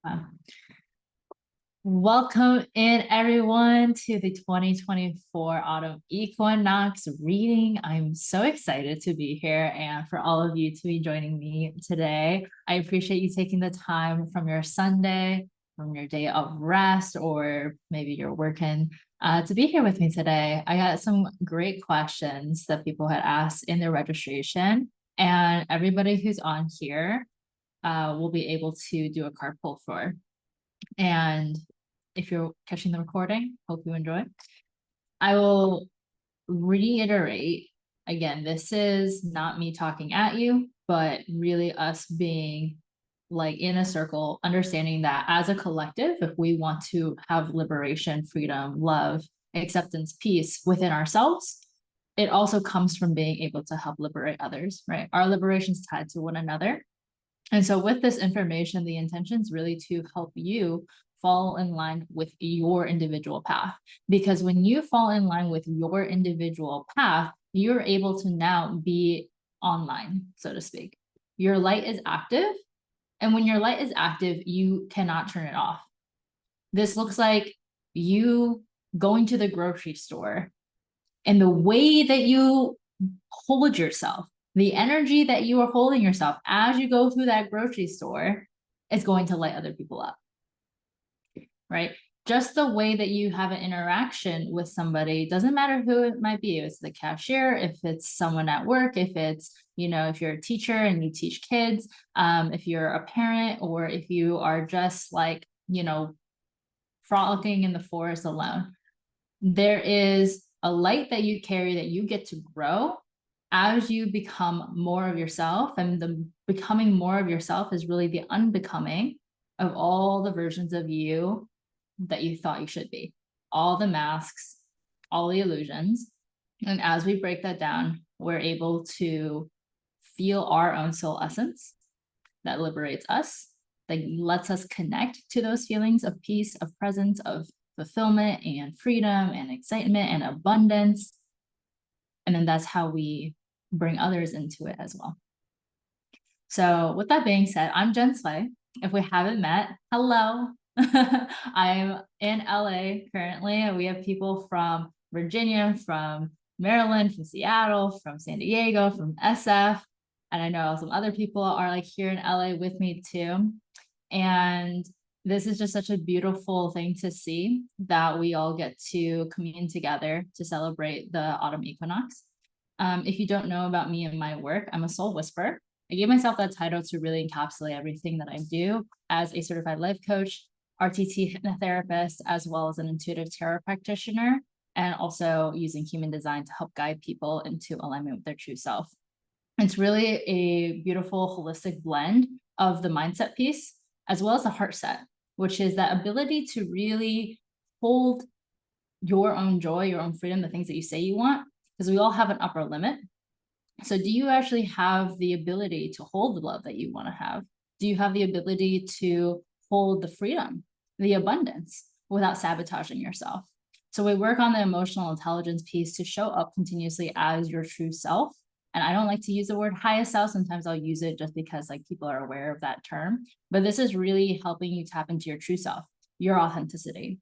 Wow. Welcome in everyone to the 2024 Autumn Equinox reading. I'm so excited to be here and for all of you to be joining me today. I appreciate you taking the time from your Sunday, from your day of rest, or maybe you're working to be here with me today. I got some great questions that people had asked in their registration, and everybody who's on here will be able to do a card pull for. And if you're catching the recording, hope you enjoy. I will reiterate again, this is not me talking at you, but really us being like in a circle, understanding that as a collective, if we want to have liberation, freedom, love, acceptance, peace within ourselves, it also comes from being able to help liberate others, right? Our liberation is tied to one another. And so with this information, the intention is really to help you fall in line with your individual path. Because when you fall in line with your individual path, you're able to now be online, so to speak. Your light is active. And when your light is active, you cannot turn it off. This looks like you going to the grocery store and the way that you hold yourself, the energy that you are holding yourself as you go through that grocery store is going to light other people up, right? Just the way that you have an interaction with somebody, doesn't matter who it might be. If it's the cashier, if it's someone at work, if it's, if you're a teacher and you teach kids, if you're a parent, or if you are just like, frolicking in the forest alone. There is a light that you carry that you get to grow as you become more of yourself, and the becoming more of yourself is really the unbecoming of all the versions of you that you thought you should be, all the masks, all the illusions. And as we break that down, we're able to feel our own soul essence that liberates us, that lets us connect to those feelings of peace, of presence, of fulfillment and freedom and excitement and abundance. And then that's how we bring others into it as well. So with that being said, I'm Jen Sway. If we haven't met, hello. I'm in LA currently, and we have people from Virginia, from Maryland, from Seattle, from San Diego, from SF. And I know some other people are like here in LA with me too. And this is just such a beautiful thing to see that we all get to commune together to celebrate the autumn equinox. If you don't know about me and my work, I'm a soul whisperer. I gave myself that title to really encapsulate everything that I do as a certified life coach, RTT hypnotherapist, as well as an intuitive tarot practitioner, and also using human design to help guide people into alignment with their true self. It's really a beautiful holistic blend of the mindset piece as well as the heart set, which is that ability to really hold your own joy, your own freedom, the things that you say you want, because we all have an upper limit. So do you actually have the ability to hold the love that you want to have? Do you have the ability to hold the freedom, the abundance, without sabotaging yourself? So we work on the emotional intelligence piece to show up continuously as your true self. And I don't like to use the word highest self. Sometimes I'll use it just because like people are aware of that term. But this is really helping you tap into your true self, your authenticity.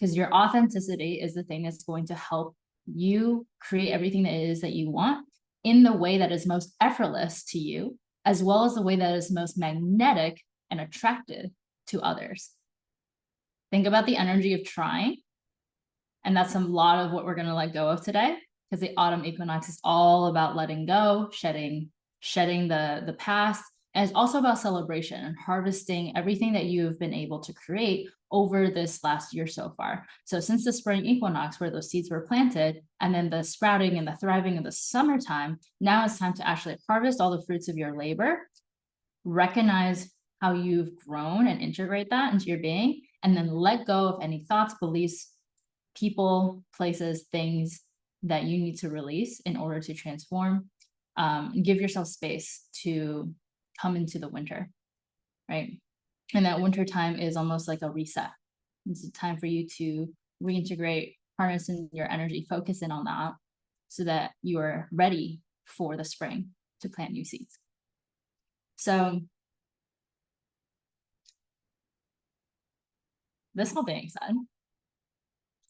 Because your authenticity is the thing that's going to help you create everything that it is that you want in the way that is most effortless to you, as well as the way that is most magnetic and attractive to others. Think about the energy of trying. And that's a lot of what we're going to let go of today, because the autumn equinox is all about letting go, shedding the past. And it's also about celebration and harvesting everything that you've been able to create over this last year so far. So since the spring equinox, where those seeds were planted, and then the sprouting and the thriving of the summertime, now it's time to actually harvest all the fruits of your labor, recognize how you've grown and integrate that into your being, and then let go of any thoughts, beliefs, people, places, things that you need to release in order to transform. Give yourself space to come into the winter, right? And that winter time is almost like a reset. It's a time for you to reintegrate, harness in your energy, focus in on that so that you are ready for the spring to plant new seeds. So this whole being said,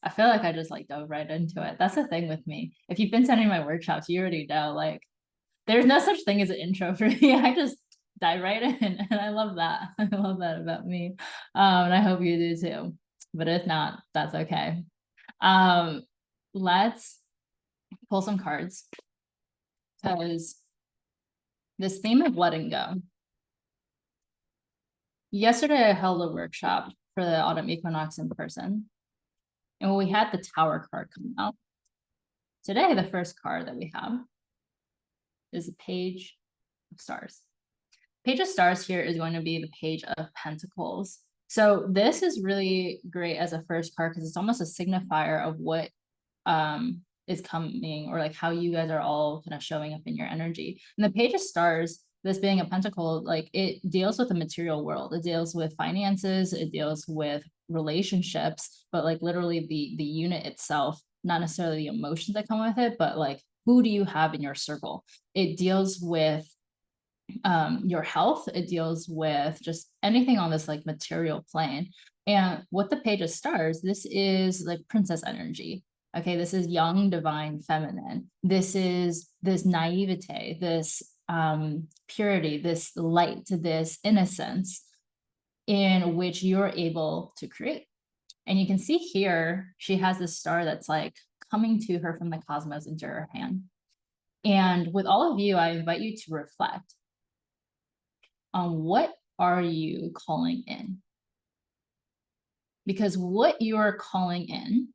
I feel like I just like dove right into it. That's the thing with me. If you've been to any of my workshops, you already know, like, there's no such thing as an intro for me. I just dive right in, and I love that. I love that about me. And I hope you do too. But if not, that's okay. Let's pull some cards, because this theme of letting go. Yesterday, I held a workshop for the Autumn Equinox in person, and we had the Tower card come out. Today, the first card that we have is the Page of Stars. Page of Stars here is going to be the Page of Pentacles. So this is really great as a first card, because it's almost a signifier of what is coming, or like how you guys are all kind of showing up in your energy. And the Page of Stars, this being a pentacle, like, it deals with the material world. It deals with finances, it deals with relationships, but like literally the unit itself, not necessarily the emotions that come with it, but like, who do you have in your circle? It deals with your health. It deals with just anything on this like material plane. And with the Page of Stars, this is like princess energy. Okay, this is young, divine, feminine. This is this naivete, this purity, this light, this innocence in which you're able to create. And you can see here, she has this star that's like coming to her from the cosmos into her hand. And with all of you, I invite you to reflect on what are you calling in? Because what you're calling in,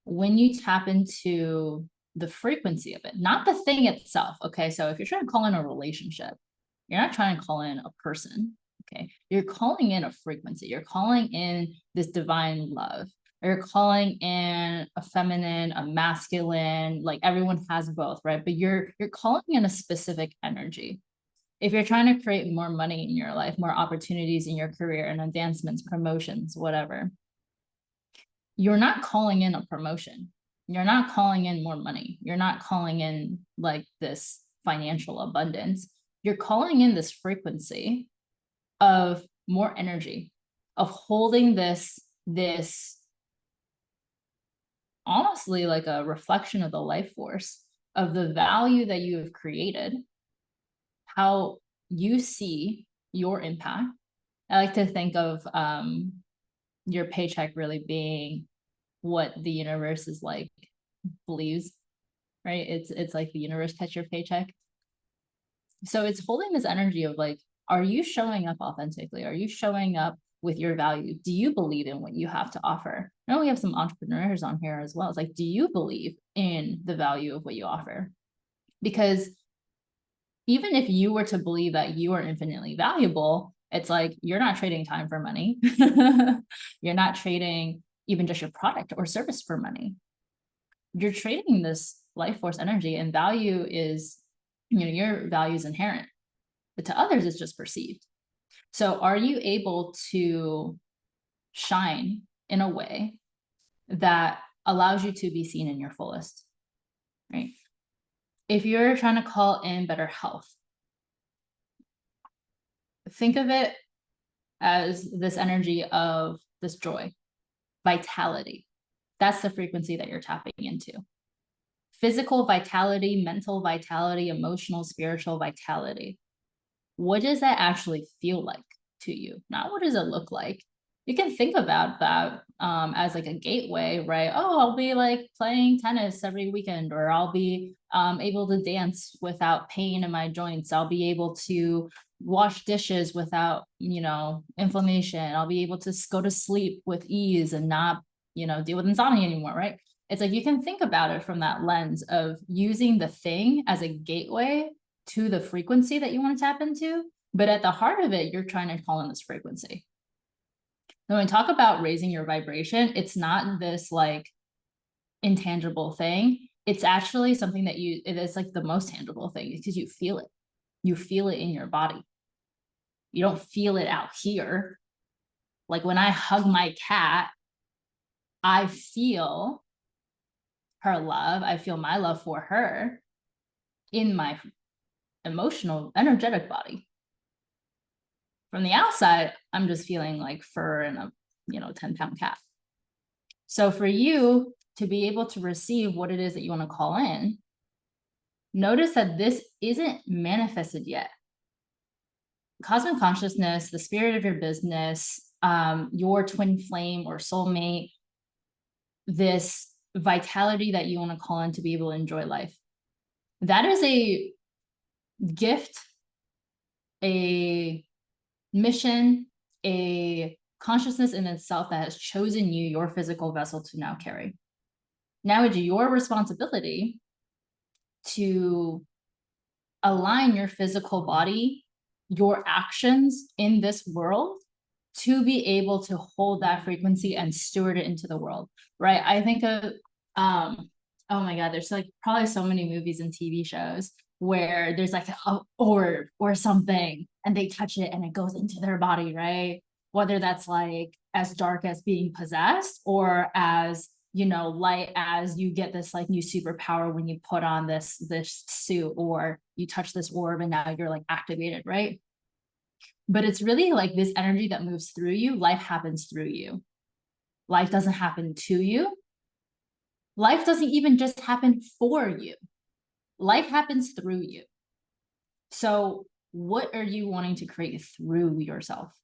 when you tap into the frequency of it, not the thing itself. Okay, so if you're trying to call in a relationship, you're not trying to call in a person. Okay, you're calling in a frequency. You're calling in this divine love. You're calling in a feminine, a masculine, like everyone has both, right? But you're calling in a specific energy. If you're trying to create more money in your life, more opportunities in your career and advancements, promotions, whatever, you're not calling in a promotion. You're not calling in more money. You're not calling in like this financial abundance. You're calling in this frequency of more energy, of holding this honestly like a reflection of the life force, of the value that you have created, how you see your impact. I like to think of your paycheck really being what the universe is like, believes, right? It's like the universe cuts your paycheck. So it's holding this energy of like, are you showing up authentically? Are you showing up with your value? Do you believe in what you have to offer? I know we have some entrepreneurs on here as well. It's like, do you believe in the value of what you offer? Because even if you were to believe that you are infinitely valuable, it's like, you're not trading time for money. You're not trading even just your product or service for money. You're trading this life force energy, and value is, your value is inherent, but to others, it's just perceived. So are you able to shine in a way that allows you to be seen in your fullest, right? If you're trying to call in better health, think of it as this energy of this joy, vitality. That's the frequency that you're tapping into. Physical vitality, mental vitality, emotional, spiritual vitality. What does that actually feel like to you? Not what does it look like? You can think about that as like a gateway, right? Oh, I'll be like playing tennis every weekend, or I'll be able to dance without pain in my joints. I'll be able to wash dishes without, inflammation. I'll be able to go to sleep with ease and not, deal with insomnia anymore, right? It's like, you can think about it from that lens of using the thing as a gateway to the frequency that you want to tap into. But at the heart of it, you're trying to call in this frequency. When we talk about raising your vibration, it's not this like intangible thing. It's actually something that it is like the most tangible thing, because you feel it. You feel it in your body. You don't feel it out here. Like when I hug my cat, I feel her love. I feel my love for her in my emotional, energetic body. From the outside, I'm just feeling like fur and a 10-pound cat. So for you to be able to receive what it is that you want to call in, notice that this isn't manifested yet. Cosmic consciousness, the spirit of your business, your twin flame or soulmate, this vitality that you want to call in to be able to enjoy life. That is a gift, a mission, a consciousness in itself that has chosen you, your physical vessel, to now carry. Now it's your responsibility to align your physical body, your actions in this world, to be able to hold that frequency and steward it into the world, right? I think of, oh my God, there's like probably so many movies and TV shows where there's like an orb or something and they touch it and it goes into their body, right? Whether that's like as dark as being possessed or as, light as you get this like new superpower when you put on this suit or you touch this orb and now you're like activated, right? But it's really like this energy that moves through you. Life happens through you. Life doesn't happen to you. Life doesn't even just happen for you. Life happens through you. So what are you wanting to create through yourself?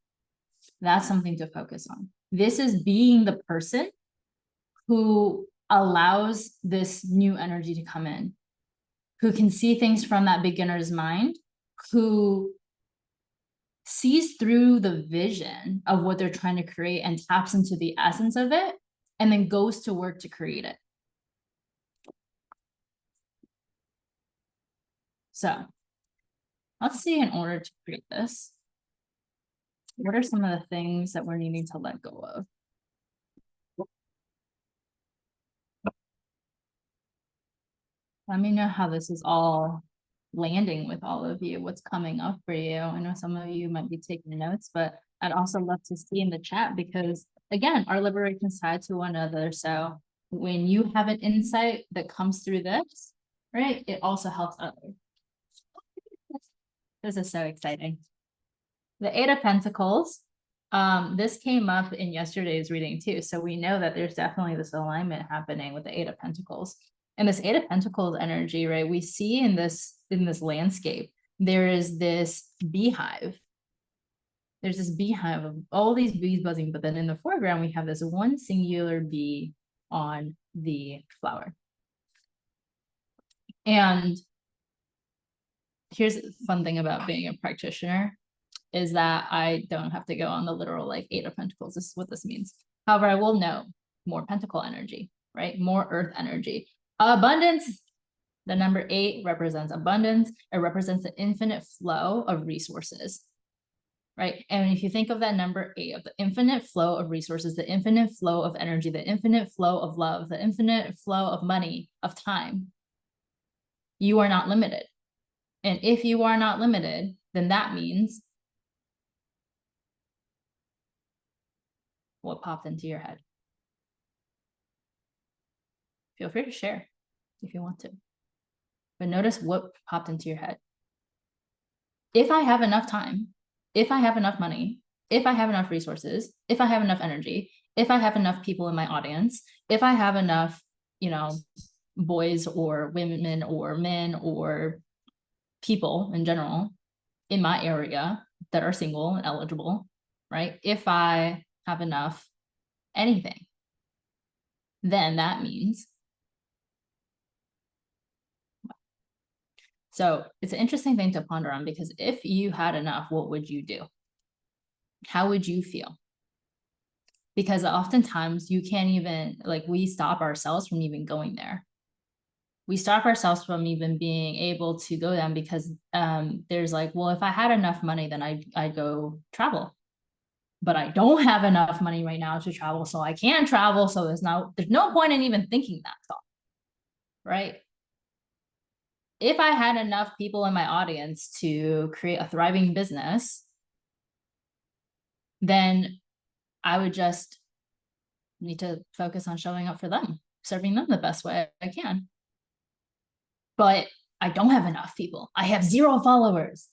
That's something to focus on. This is being the person who allows this new energy to come in, who can see things from that beginner's mind, who sees through the vision of what they're trying to create and taps into the essence of it, and then goes to work to create it. So let's see, in order to create this, what are some of the things that we're needing to let go of? Let me know how this is all landing with all of you, what's coming up for you. I know some of you might be taking notes, but I'd also love to see in the chat because, again, our liberations tied to one another. So when you have an insight that comes through this, right, it also helps others. This is so exciting. The Eight of Pentacles, this came up in yesterday's reading too. So we know that there's definitely this alignment happening with the Eight of Pentacles. And this Eight of Pentacles energy, right, we see in this landscape, there is this beehive. There's this beehive of all these bees buzzing, but then in the foreground, we have this one singular bee on the flower. And here's the fun thing about being a practitioner is that I don't have to go on the literal like Eight of Pentacles. This is what this means. However, I will know more pentacle energy, right? More earth energy. Abundance. The number 8 represents abundance. It represents the infinite flow of resources, right? And if you think of that number 8, of the infinite flow of resources, the infinite flow of energy, the infinite flow of love, the infinite flow of money, of time, you are not limited. And if you are not limited, then that means what popped into your head. Feel free to share if you want to. But notice what popped into your head. If I have enough time, if I have enough money, if I have enough resources, if I have enough energy, if I have enough people in my audience, if I have enough, boys or women or men or people in general in my area that are single and eligible, right? If I have enough anything, then that means. So it's an interesting thing to ponder on, because if you had enough, what would you do? How would you feel? Because oftentimes you can't even, like, we stop ourselves from even going there. We stop ourselves from even being able to go down because there's like, well, if I had enough money, then I'd go travel. But I don't have enough money right now to travel, so I can't travel. So there's no point in even thinking that thought, right? If I had enough people in my audience to create a thriving business, then I would just need to focus on showing up for them, serving them the best way I can. But I don't have enough people. I have 0 followers,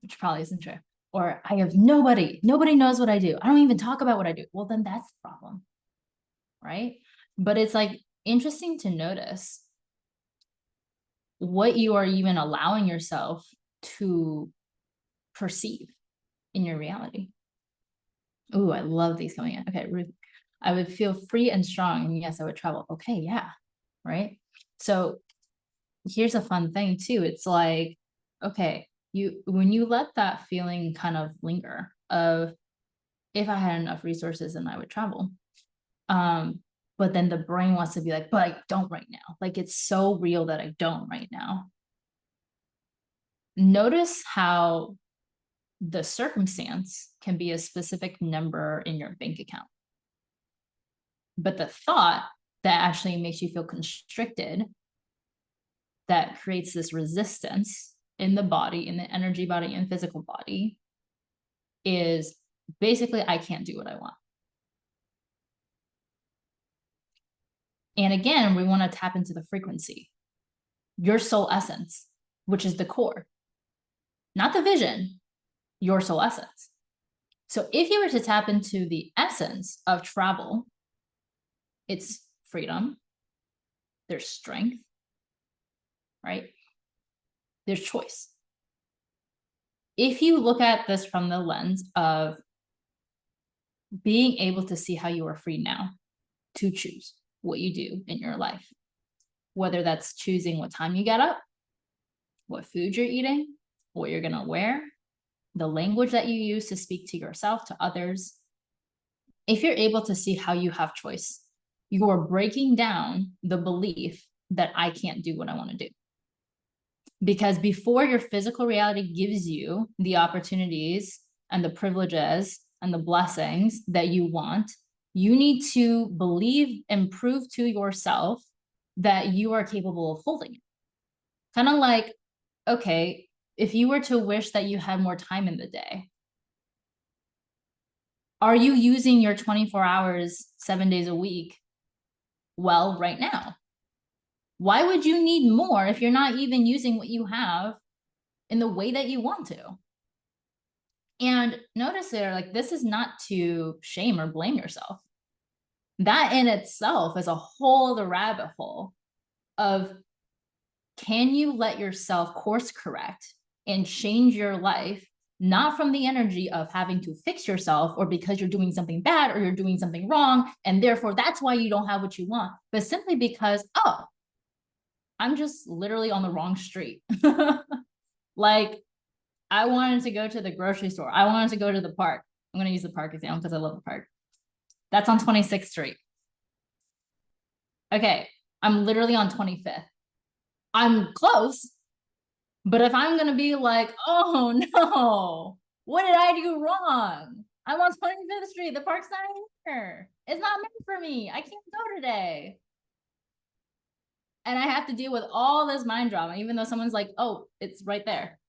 which probably isn't true. or I have nobody knows what I do. I don't even talk about what I do. Well, then that's the problem, right? But it's like interesting to notice what you are even allowing yourself to perceive in your reality. Oh, I love these coming in. Okay, Ruth, I would feel free and strong, and yes, I would travel. Okay, yeah, right? So here's a fun thing too. It's like, okay, when you let that feeling kind of linger of, if I had enough resources, then I would travel. But then the brain wants to be like, but I don't right now. Like, it's so real that I don't right now. Notice how the circumstance can be a specific number in your bank account. But the thought that actually makes you feel constricted, that creates this resistance in the body, in the energy body and physical body, is basically, I can't do what I want. And again, we want to tap into the frequency, your soul essence, which is the core, not the vision, your soul essence. So if you were to tap into the essence of travel, it's freedom, there's strength, right? There's choice. If you look at this from the lens of being able to see how you are free now to choose what you do in your life, whether that's choosing what time you get up, what food you're eating, what you're going to wear, the language that you use to speak to yourself, to others. If you're able to see how you have choice, you are breaking down the belief that I can't do what I want to do. Because before your physical reality gives you the opportunities and the privileges and the blessings that you want, you need to believe and prove to yourself that you are capable of holding it. Kind of like, okay, if you were to wish that you had more time in the day, are you using your 24 hours, 7 days a week well right now? Why would you need more if you're not even using what you have in the way that you want to? And notice there, like, this is not to shame or blame yourself. That in itself is a whole other rabbit hole of, can you let yourself course correct and change your life, not from the energy of having to fix yourself or because you're doing something bad or you're doing something wrong, and therefore that's why you don't have what you want, but simply because, oh, I'm just literally on the wrong street. Like, I wanted to go to the grocery store. I wanted to go to the park. I'm going to use the park example because I love the park. That's on 26th Street. Okay, I'm literally on 25th. I'm close, but if I'm going to be like, oh no, what did I do wrong? I'm on 25th Street. The park's not here. It's not meant for me. I can't go today. And I have to deal with all this mind drama, even though someone's like, oh, it's right there.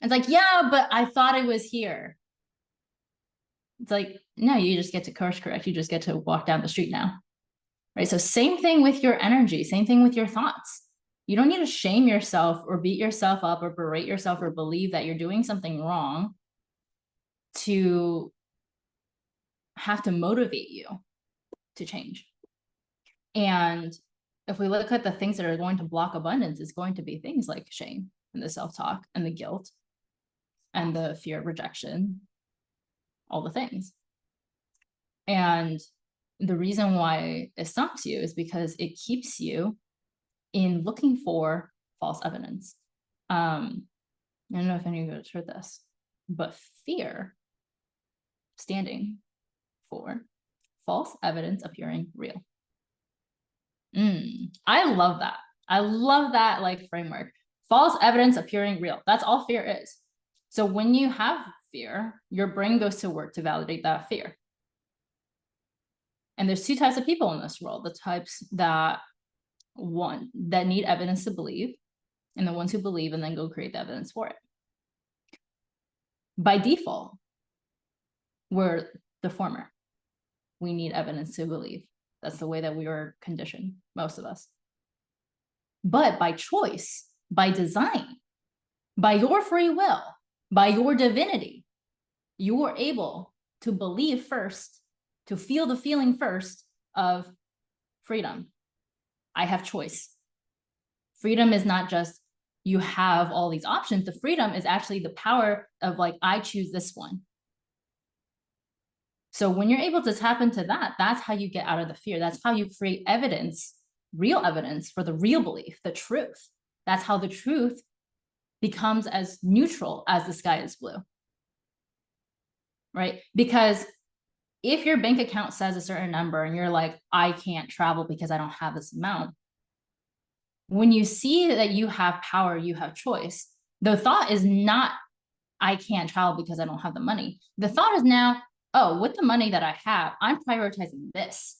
It's like, yeah, but I thought it was here. It's like, no, you just get to course correct. You just get to walk down the street now. Right? So same thing with your energy, same thing with your thoughts. You don't need to shame yourself or beat yourself up or berate yourself or believe that you're doing something wrong to have to motivate you to change. And if we look at the things that are going to block abundance, it's going to be things like shame and the self-talk and the guilt and the fear of rejection, all the things. And the reason why it stops you is because it keeps you in looking for false evidence. I don't know if any of you have heard this, but fear standing for false evidence appearing real. I love that. I love that like framework. False evidence appearing real. That's all fear is. So when you have fear, your brain goes to work to validate that fear. And there's two types of people in this world: the types that need evidence to believe, and the ones who believe and then go create the evidence for it. By default, we're the former. We need evidence to believe. That's the way that we are conditioned, most of us. But by choice, by design, by your free will, by your divinity, you were able to believe first, to feel the feeling first of freedom. I have choice. Freedom is not just you have all these options. The freedom is actually the power of like, I choose this one. So when you're able to tap into that, that's how you get out of the fear. That's how you create evidence, real evidence for the real belief, the truth. That's how the truth becomes as neutral as the sky is blue. Right? Because if your bank account says a certain number and you're like, I can't travel because I don't have this amount, when you see that you have power, you have choice, the thought is not, I can't travel because I don't have the money. The thought is now, oh, with the money that I have, I'm prioritizing this.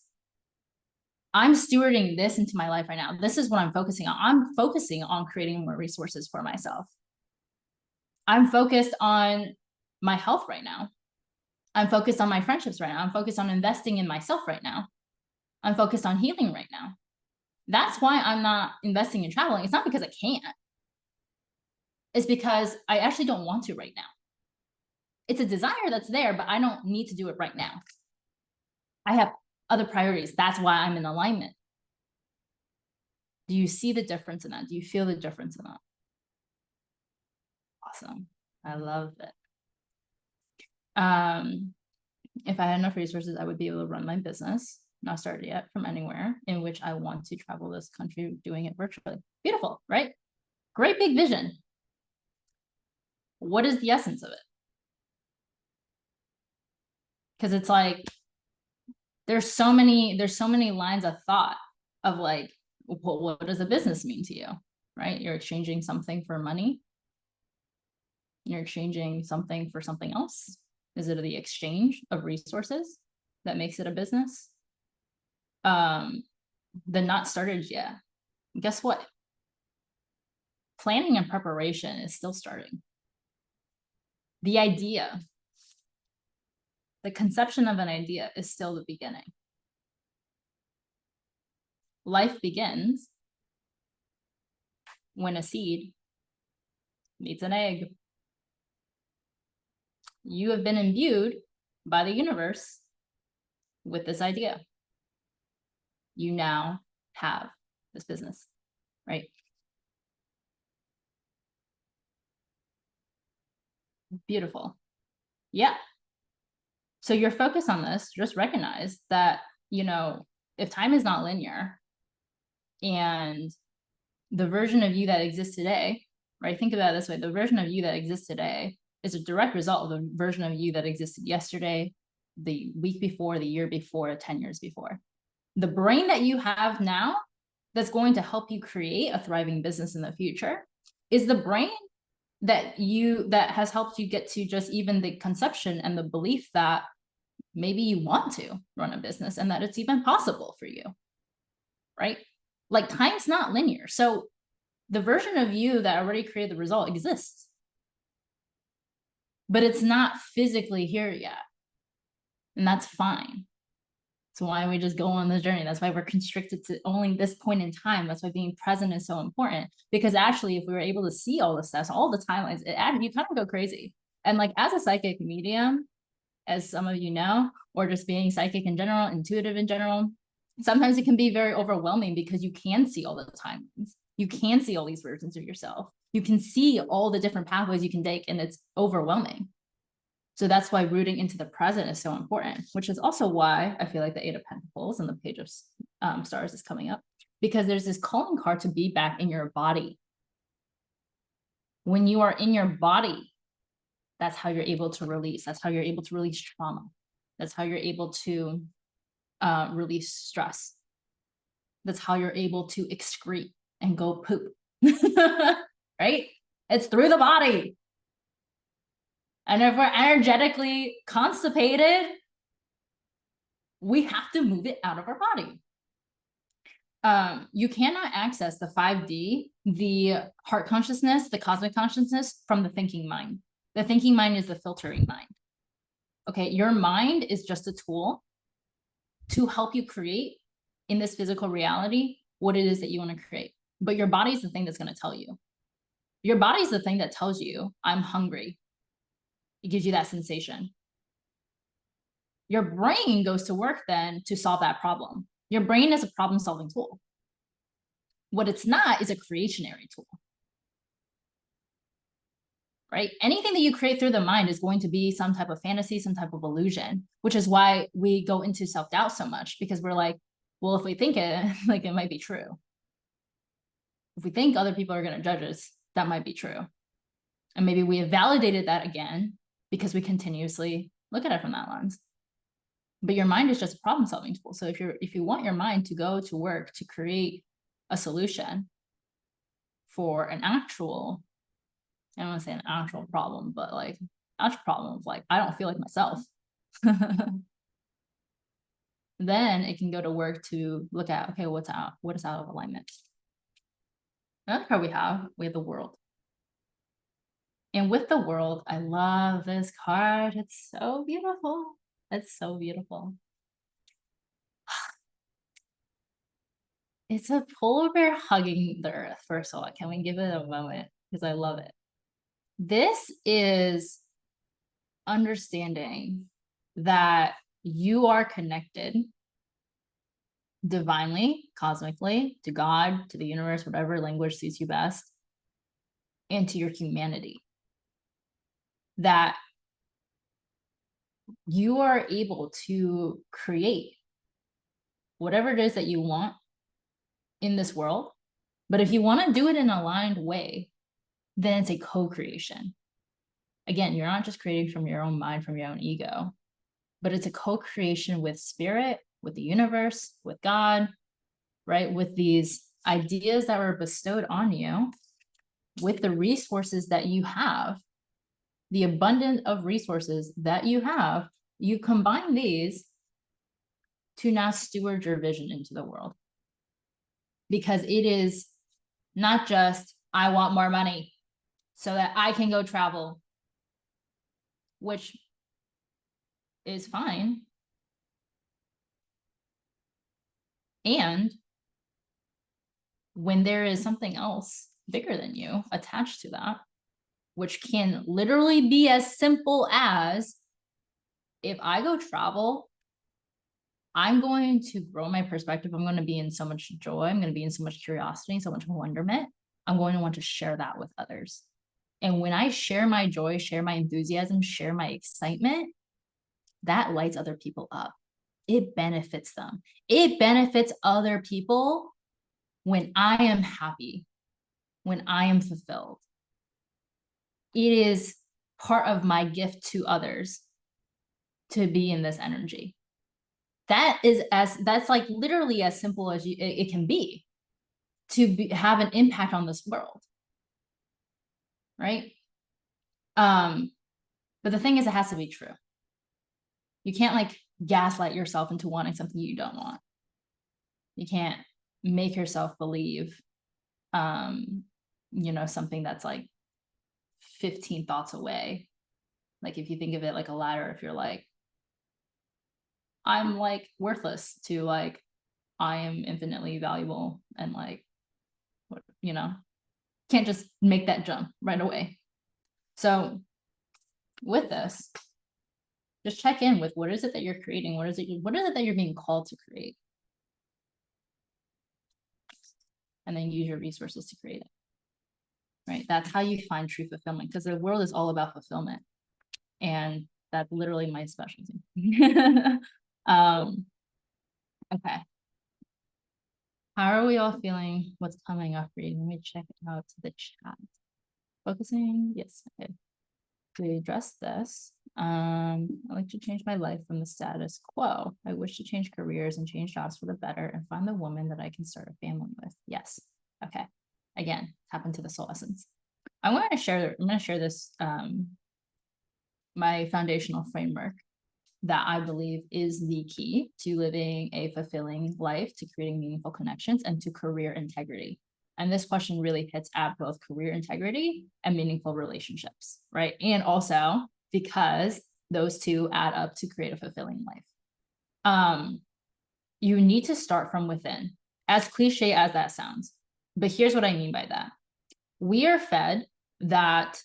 I'm stewarding this into my life right now. This is what I'm focusing on. I'm focusing on creating more resources for myself. I'm focused on my health right now. I'm focused on my friendships right now. I'm focused on investing in myself right now. I'm focused on healing right now. That's why I'm not investing in traveling. It's not because I can't. It's because I actually don't want to right now. It's a desire that's there, but I don't need to do it right now. I have other priorities. That's why I'm in alignment. Do you see the difference in that? Do you feel the difference in that? Awesome. I love it. If I had enough resources, I would be able to run my business, not started yet, from anywhere in which I want to travel this country doing it virtually. Beautiful, right? Great big vision. What is the essence of it? Because it's like, there's so many lines of thought of like, what does a business mean to you, right? You're exchanging something for money. You're exchanging something for something else. Is it the exchange of resources that makes it a business? The not started yet. Guess what? Planning and preparation is still starting. The idea, the conception of an idea is still the beginning. Life begins when a seed meets an egg. You have been imbued by the universe with this idea. You now have this business, right? Beautiful. Yeah. So your focus on this, just recognize that, you know, if time is not linear and the version of you that exists today, right? Think about it this way. The version of you that exists today is a direct result of the version of you that existed yesterday, the week before, the year before, 10 years before. The brain that you have now that's going to help you create a thriving business in the future is the brain that has helped you get to just even the conception and the belief that maybe you want to run a business and that it's even possible for you, right? Like time's not linear. So the version of you that already created the result exists, but it's not physically here yet. And that's fine. That's why we just go on the journey. That's why we're constricted to only this point in time. That's why being present is so important. Because actually, if we were able to see all the steps, all the timelines, you kind of go crazy. And like as a psychic medium, as some of you know, or just being psychic in general, intuitive in general, sometimes it can be very overwhelming because you can see all the timelines. You can see all these versions of yourself. You can see all the different pathways you can take, and it's overwhelming. So that's why rooting into the present is so important, which is also why I feel like the 8 of Pentacles and the Page of Stars is coming up, because there's this calling card to be back in your body. When you are in your body, that's how you're able to release. That's how you're able to release trauma. That's how you're able to release stress. That's how you're able to excrete and go poop, right? It's through the body. And if we're energetically constipated, we have to move it out of our body. You cannot access the 5D, the heart consciousness, the cosmic consciousness from the thinking mind. The thinking mind is the filtering mind. Okay, your mind is just a tool to help you create in this physical reality what it is that you want to create. But your body is the thing that's going to tell you. Your body is the thing that tells you, I'm hungry. It gives you that sensation. Your brain goes to work then to solve that problem. Your brain is a problem-solving tool. What it's not is a creationary tool. Right? Anything that you create through the mind is going to be some type of fantasy, some type of illusion, which is why we go into self-doubt so much, because we're like, well, if we think it, like, it might be true. If we think other people are going to judge us, that might be true. And maybe we have validated that again because we continuously look at it from that lens. But your mind is just a problem-solving tool. So if you want your mind to go to work to create a solution for an actual, I don't want to say an actual problem, but like actual problem of like, I don't feel like myself. Then it can go to work to look at, okay, what is out of alignment. Another card we have the world. And with the world, I love this card. It's so beautiful. It's so beautiful. It's a polar bear hugging the earth. First of all, can we give it a moment? Because I love it. This is understanding that you are connected divinely, cosmically, to God, to the universe, whatever language suits you best, and to your humanity. That you are able to create whatever it is that you want in this world. But if you want to do it in an aligned way, then it's a co-creation. Again, you're not just creating from your own mind, from your own ego, but it's a co-creation with spirit, with the universe, with God, right? With these ideas that were bestowed on you, with the resources that you have, the abundance of resources that you have, you combine these to now steward your vision into the world. Because it is not just, I want more money so that I can go travel, which is fine. And when there is something else bigger than you attached to that, which can literally be as simple as, if I go travel, I'm going to grow my perspective. I'm going to be in so much joy. I'm going to be in so much curiosity, so much wonderment. I'm going to want to share that with others. And when I share my joy, share my enthusiasm, share my excitement, that lights other people up. It benefits them. It benefits other people when I am happy, when I am fulfilled. It is part of my gift to others to be in this energy. That's like literally as simple as it can be, to have an impact on this world, right? But the thing is, it has to be true. You can't like gaslight yourself into wanting something you don't want. You can't make yourself believe, something that's like 15 thoughts away. Like if you think of it like a ladder, if you're like, I'm like worthless, to like, I am infinitely valuable, and like, what, can't just make that jump right away. So with this, just check in with, what is it that you're creating? What is it that you're being called to create? And then use your resources to create it. Right? That's how you find true fulfillment, because the world is all about fulfillment. And that's literally my specialty. Okay. How are we all feeling? What's coming up for you? Let me check out the chat. Focusing. Yes. Okay. To address this, I'd like to change my life from the status quo. I wish to change careers and change jobs for the better and find the woman that I can start a family with. Yes. Okay. Again, tap into the soul essence. I'm going to share this, my foundational framework that I believe is the key to living a fulfilling life, to creating meaningful connections, and to career integrity. And this question really hits at both career integrity and meaningful relationships, right? And also because those two add up to create a fulfilling life. You need to start from within, as cliche as that sounds. But here's what I mean by that. We are fed that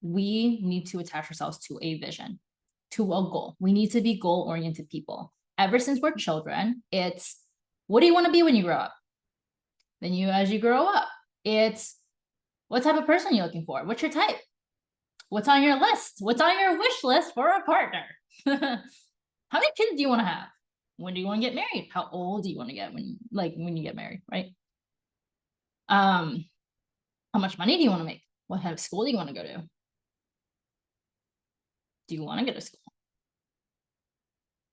we need to attach ourselves to a vision, to a goal. We need to be goal-oriented people. Ever since we're children, it's what do you want to be when you grow up? Then as you grow up, it's what type of person you're looking for? What's your type? What's on your list? What's on your wish list for a partner? How many kids do you want to have? When do you want to get married? How old do you want to get when you get married, right? How much money do you want to make? What kind of school do you want to go to? Do you want to go to school?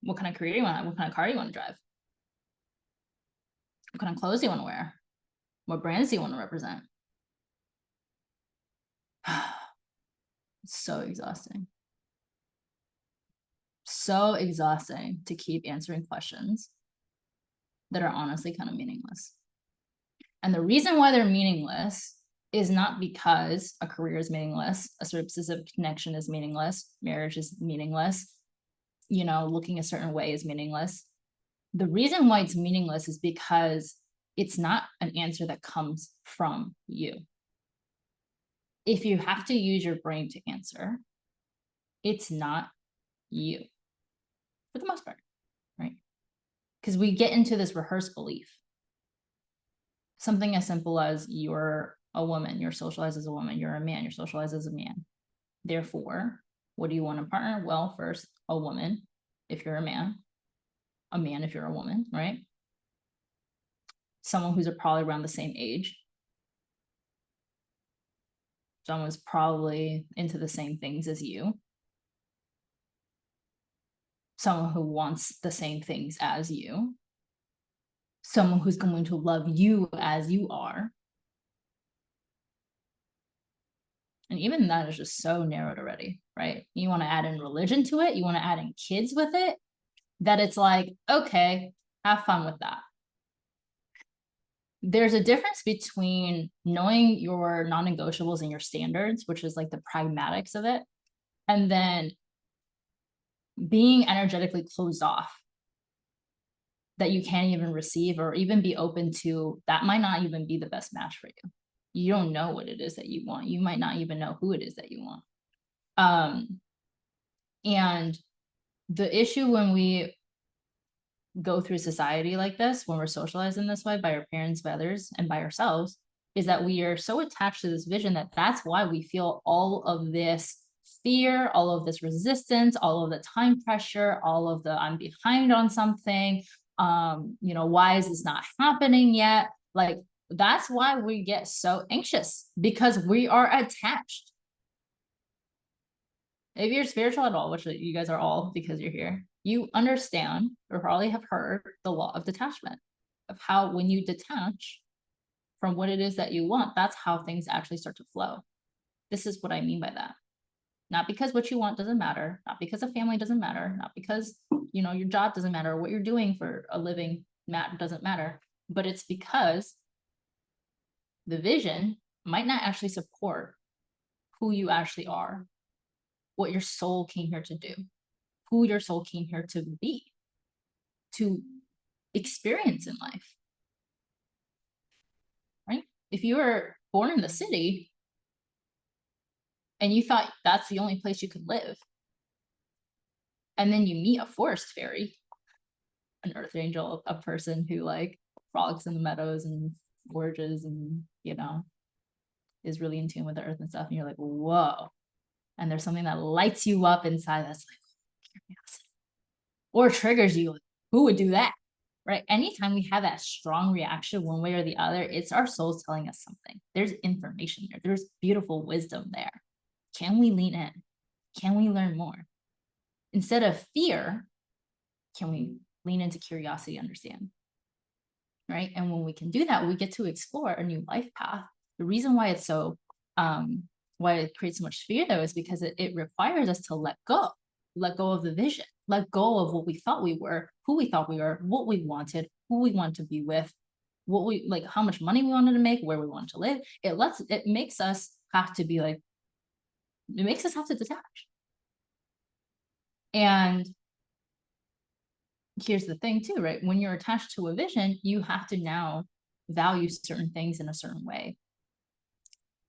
What kind of career do you want? What kind of car do you want to drive? What kind of clothes do you want to wear? What brands do you want to represent? It's so exhausting. So exhausting to keep answering questions that are honestly kind of meaningless. And the reason why they're meaningless is not because a career is meaningless, a sort of specific connection is meaningless, marriage is meaningless, looking a certain way is meaningless. The reason why it's meaningless is because it's not an answer that comes from you. If you have to use your brain to answer, it's not you, for the most part, right? Because we get into this rehearsed belief. Something as simple as you're a woman, you're socialized as a woman, you're a man, you're socialized as a man. Therefore, what do you want to partner? Well, first, a woman, if you're a man if you're a woman, right? Someone who's probably around the same age. Someone's probably into the same things as you. Someone who wants the same things as you. Someone who's going to love you as you are. And even that is just so narrowed already, right? You want to add in religion to it, you want to add in kids with it, that it's like, okay, have fun with that. There's a difference between knowing your non-negotiables and your standards, which is like the pragmatics of it, and then being energetically closed off that you can't even receive or even be open to. That might not even be the best match for you. You don't know what it is that you want. You might not even know who it is that you want. And the issue when we go through society like this, when we're socialized in this way by our parents, by others, and by ourselves, is that we are so attached to this vision that's why we feel all of this fear, all of this resistance, all of the time pressure, all of the I'm behind on something. Why is this not happening yet? Like, that's why we get so anxious, because we are attached. If you're spiritual at all, which you guys are all because you're here, you understand or probably have heard the law of detachment, of how when you detach from what it is that you want, that's how things actually start to flow. This is what I mean by that. Not because what you want doesn't matter, not because a family doesn't matter, not because, your job doesn't matter, or what you're doing for a living doesn't matter, but it's because the vision might not actually support who you actually are, what your soul came here to do, who your soul came here to be, to experience in life, right? If you were born in the city and you thought that's the only place you could live, and then you meet a forest fairy, an earth angel, a person who frogs in the meadows and forages and, is really in tune with the earth and stuff, and you're like, whoa. And there's something that lights you up inside that's like curiosity, or triggers you. Who would do that, right? Anytime we have that strong reaction one way or the other, it's our souls telling us something. There's information there. There's beautiful wisdom there. Can we lean in? Can we learn more? Instead of fear, can we lean into curiosity, understand? Right? And when we can do that, we get to explore a new life path. The reason why it's so why it creates so much fear, though, is because it requires us to let go of the vision, let go of what we thought we were, who we thought we were, what we wanted, who we want to be with, what we how much money we wanted to make, where we wanted to live. It makes us have to be it makes us have to detach. And here's the thing too, right? When you're attached to a vision, you have to now value certain things in a certain way.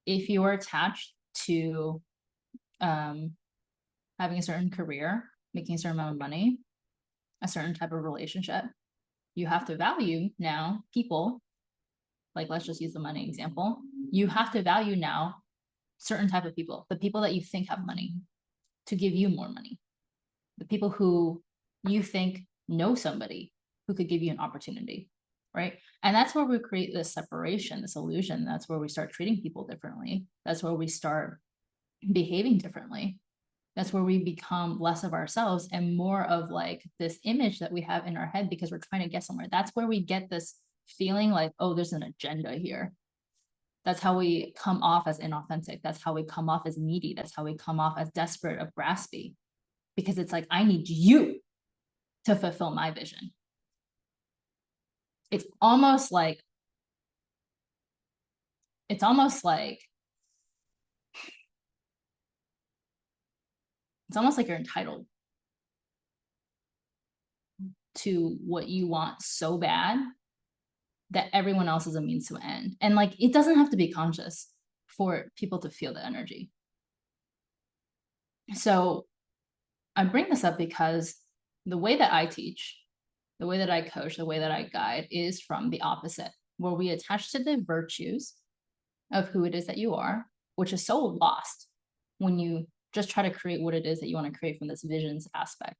If you are attached to having a certain career, making a certain amount of money, a certain type of relationship. You have to value now people, like let's just use the money example. You have to value now certain type of people, the people that you think have money to give you more money, the people who you think know somebody who could give you an opportunity, right? And that's where we create this separation, this illusion. That's where we start treating people differently. That's where we start behaving differently. That's where we become less of ourselves and more of like this image that we have in our head because we're trying to get somewhere. That's where we get this feeling like, oh, there's an agenda here. That's how we come off as inauthentic. That's how we come off as needy. That's how we come off as desperate, of graspy, because it's like, I need you to fulfill my vision. It's almost like you're entitled to what you want so bad that everyone else is a means to an end. And like, it doesn't have to be conscious for people to feel the energy. So I bring this up because the way that I teach, the way that I coach, the way that I guide is from the opposite, where we attach to the virtues of who it is that you are, which is so lost when you just try to create what it is that you want to create from this visions aspect.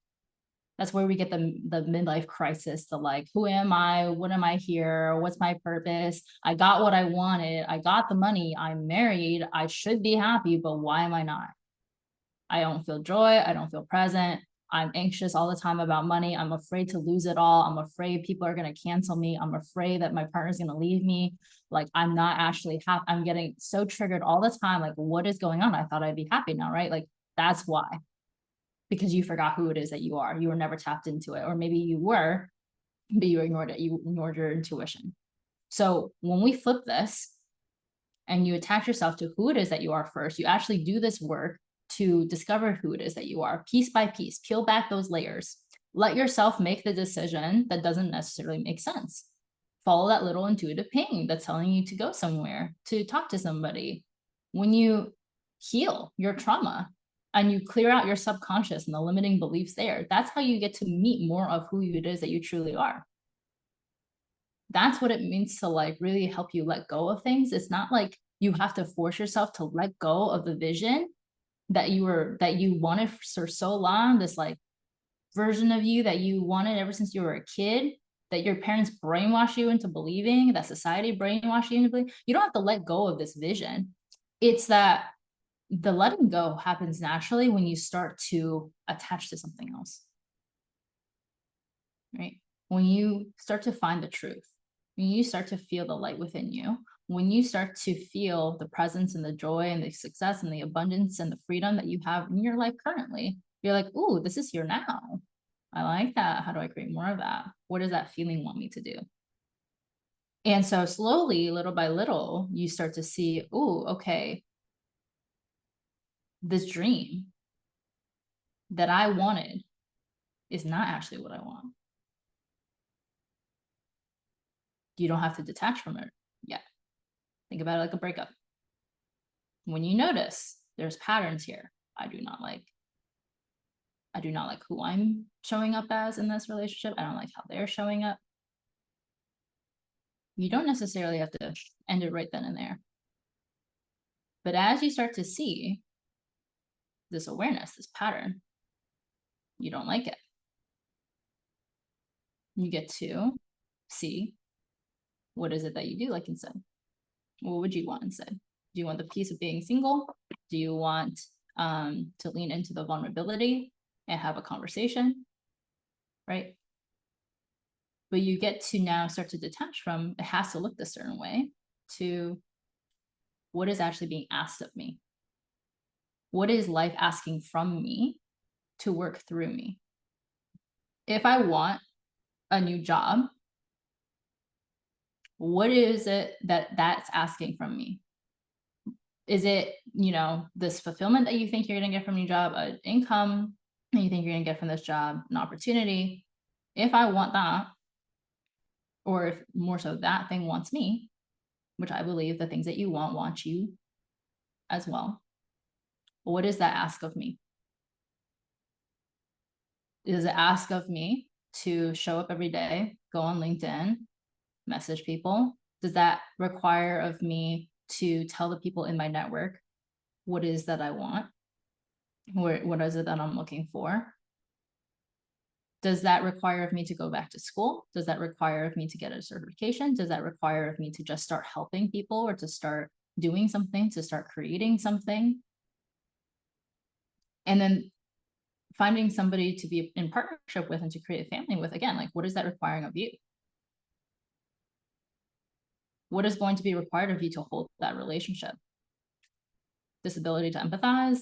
That's where we get the midlife crisis, the like, who am I? What am I here? What's my purpose? I got what I wanted. I got the money. I'm married. I should be happy, but why am I not? I don't feel joy. I don't feel present. I'm anxious all the time about money. I'm afraid to lose it all. I'm afraid people are going to cancel me. I'm afraid that my partner's going to leave me. Like, I'm not actually happy. I'm getting so triggered all the time. Like, what is going on? I thought I'd be happy now, right? Like, that's why. Because you forgot who it is that you are. You were never tapped into it. Or maybe you were, but you ignored it. You ignored your intuition. So when we flip this and you attach yourself to who it is that you are first, you actually do this work to discover who it is that you are, piece by piece, peel back those layers. Let yourself make the decision that doesn't necessarily make sense. Follow that little intuitive ping that's telling you to go somewhere, to talk to somebody. When you heal your trauma and you clear out your subconscious and the limiting beliefs there, that's how you get to meet more of who it is that you truly are. That's what it means to like really help you let go of things. It's not like you have to force yourself to let go of the vision that you wanted for so long, this like version of you that you wanted ever since you were a kid, that your parents brainwash you into believing, that society brainwash you into believing. You don't have to let go of this vision. It's that the letting go happens naturally when you start to attach to something else, right? When you start to find the truth, when you start to feel the light within you, when you start to feel the presence and the joy and the success and the abundance and the freedom that you have in your life currently, you're like, ooh, this is here now. I like that. How do I create more of that? What does that feeling want me to do? And so slowly, little by little, you start to see, ooh, okay, this dream that I wanted is not actually what I want. You don't have to detach from it yet. Think about it like a breakup. When you notice there's patterns here, I do not like who I'm showing up as in this relationship. I don't like how they're showing up. You don't necessarily have to end it right then and there. But as you start to see this awareness, this pattern, you don't like it. You get to see, what is it that you do like instead? What would you want instead? Do you want the peace of being single? Do you want to lean into the vulnerability and have a conversation, right? But you get to now start to detach from, it has to look a certain way, to what is actually being asked of me? What is life asking from me to work through me? If I want a new job, what is it that's asking from me? Is it, this fulfillment that you think you're going to get from your job, an income that you think you're going to get from this job, an opportunity? If I want that, or if more so that thing wants me, which I believe the things that you want you as well, What does that ask of me? Does it ask of me to show up every day, go on LinkedIn, message people? Does that require of me to tell the people in my network what it is that I want? What is it that I'm looking for? Does that require of me to go back to school? Does that require of me to get a certification? Does that require of me to just start helping people or to start doing something, to start creating something? And then finding somebody to be in partnership with and to create a family with, again, like, what is that requiring of you? What is going to be required of you to hold that relationship? This ability to empathize,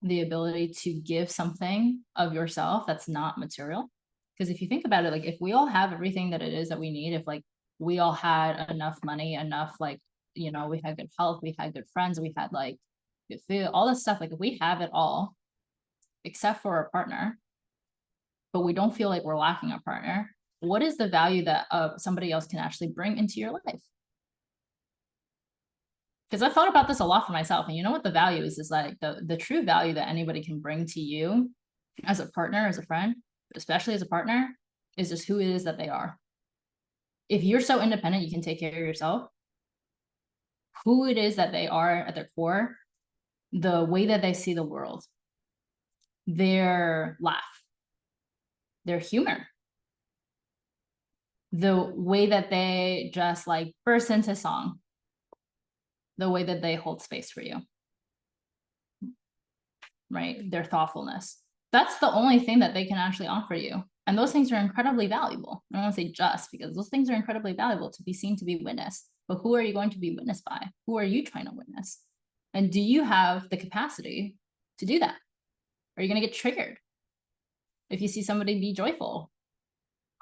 the ability to give something of yourself that's not material. Because if you think about it, like, if we all have everything that it is that we need, if like we all had enough money, enough, like, you know, we had good health, we had good friends, we had like good food, all this stuff, like if we have it all, except for a partner, but we don't feel like we're lacking a partner, what is the value that somebody else can actually bring into your life? Because I've thought about this a lot for myself, and you know what the value is like the true value that anybody can bring to you as a partner, as a friend, but especially as a partner, is just who it is that they are. If you're so independent, you can take care of yourself, who it is that they are at their core, the way that they see the world, their laugh, their humor, the way that they just like burst into song, the way that they hold space for you, right? Their thoughtfulness. That's the only thing that they can actually offer you. And those things are incredibly valuable. I don't want to say just, because those things are incredibly valuable to be seen, to be witnessed. But who are you going to be witnessed by? Who are you trying to witness? And do you have the capacity to do that? Are you going to get triggered if you see somebody be joyful?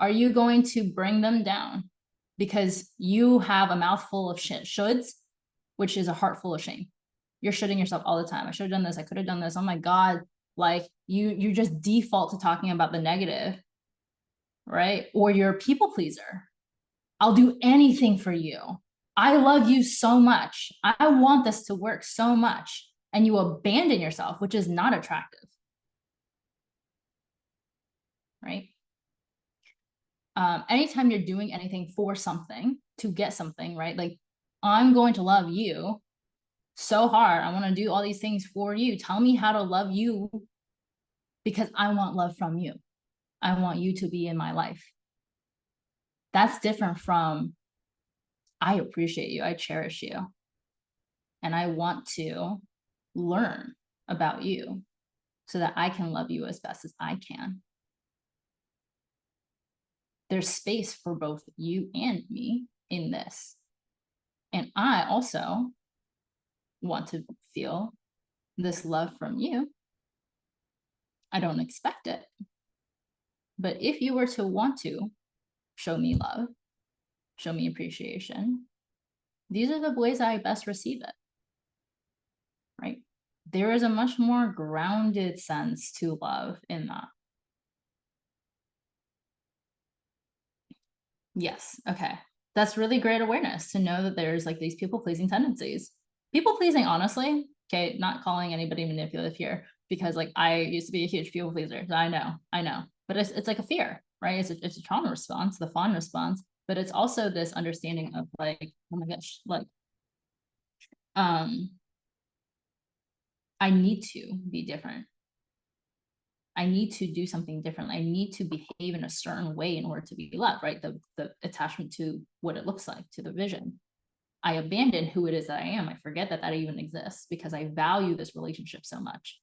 Are you going to bring them down because you have a mouthful of shoulds, which is a heart full of shame? You're shitting yourself all the time. I should have done this. I could have done this. Oh my God. Like you just default to talking about the negative, right? Or you're a people pleaser. I'll do anything for you. I love you so much. I want this to work so much. And you abandon yourself, which is not attractive, right? Anytime you're doing anything for something to get something, right? Like, I'm going to love you so hard. I want to do all these things for you. Tell me how to love you because I want love from you. I want you to be in my life. That's different from, I appreciate you. I cherish you. And I want to learn about you so that I can love you as best as I can. There's space for both you and me in this. And I also want to feel this love from you. I don't expect it. But if you were to want to show me love, show me appreciation, these are the ways I best receive it, right? There is a much more grounded sense to love in that. Yes, okay. That's really great awareness to know that there's like these people-pleasing tendencies. People-pleasing, honestly, okay, not calling anybody manipulative here, because like I used to be a huge people pleaser. So I know. But it's like a fear, right? It's a trauma response, the fawn response, but it's also this understanding of like, oh my gosh, like, I need to be different. I need to do something different. I need to behave in a certain way in order to be loved, right? The attachment to what it looks like, to the vision. I abandon who it is that I am. I forget that that even exists because I value this relationship so much.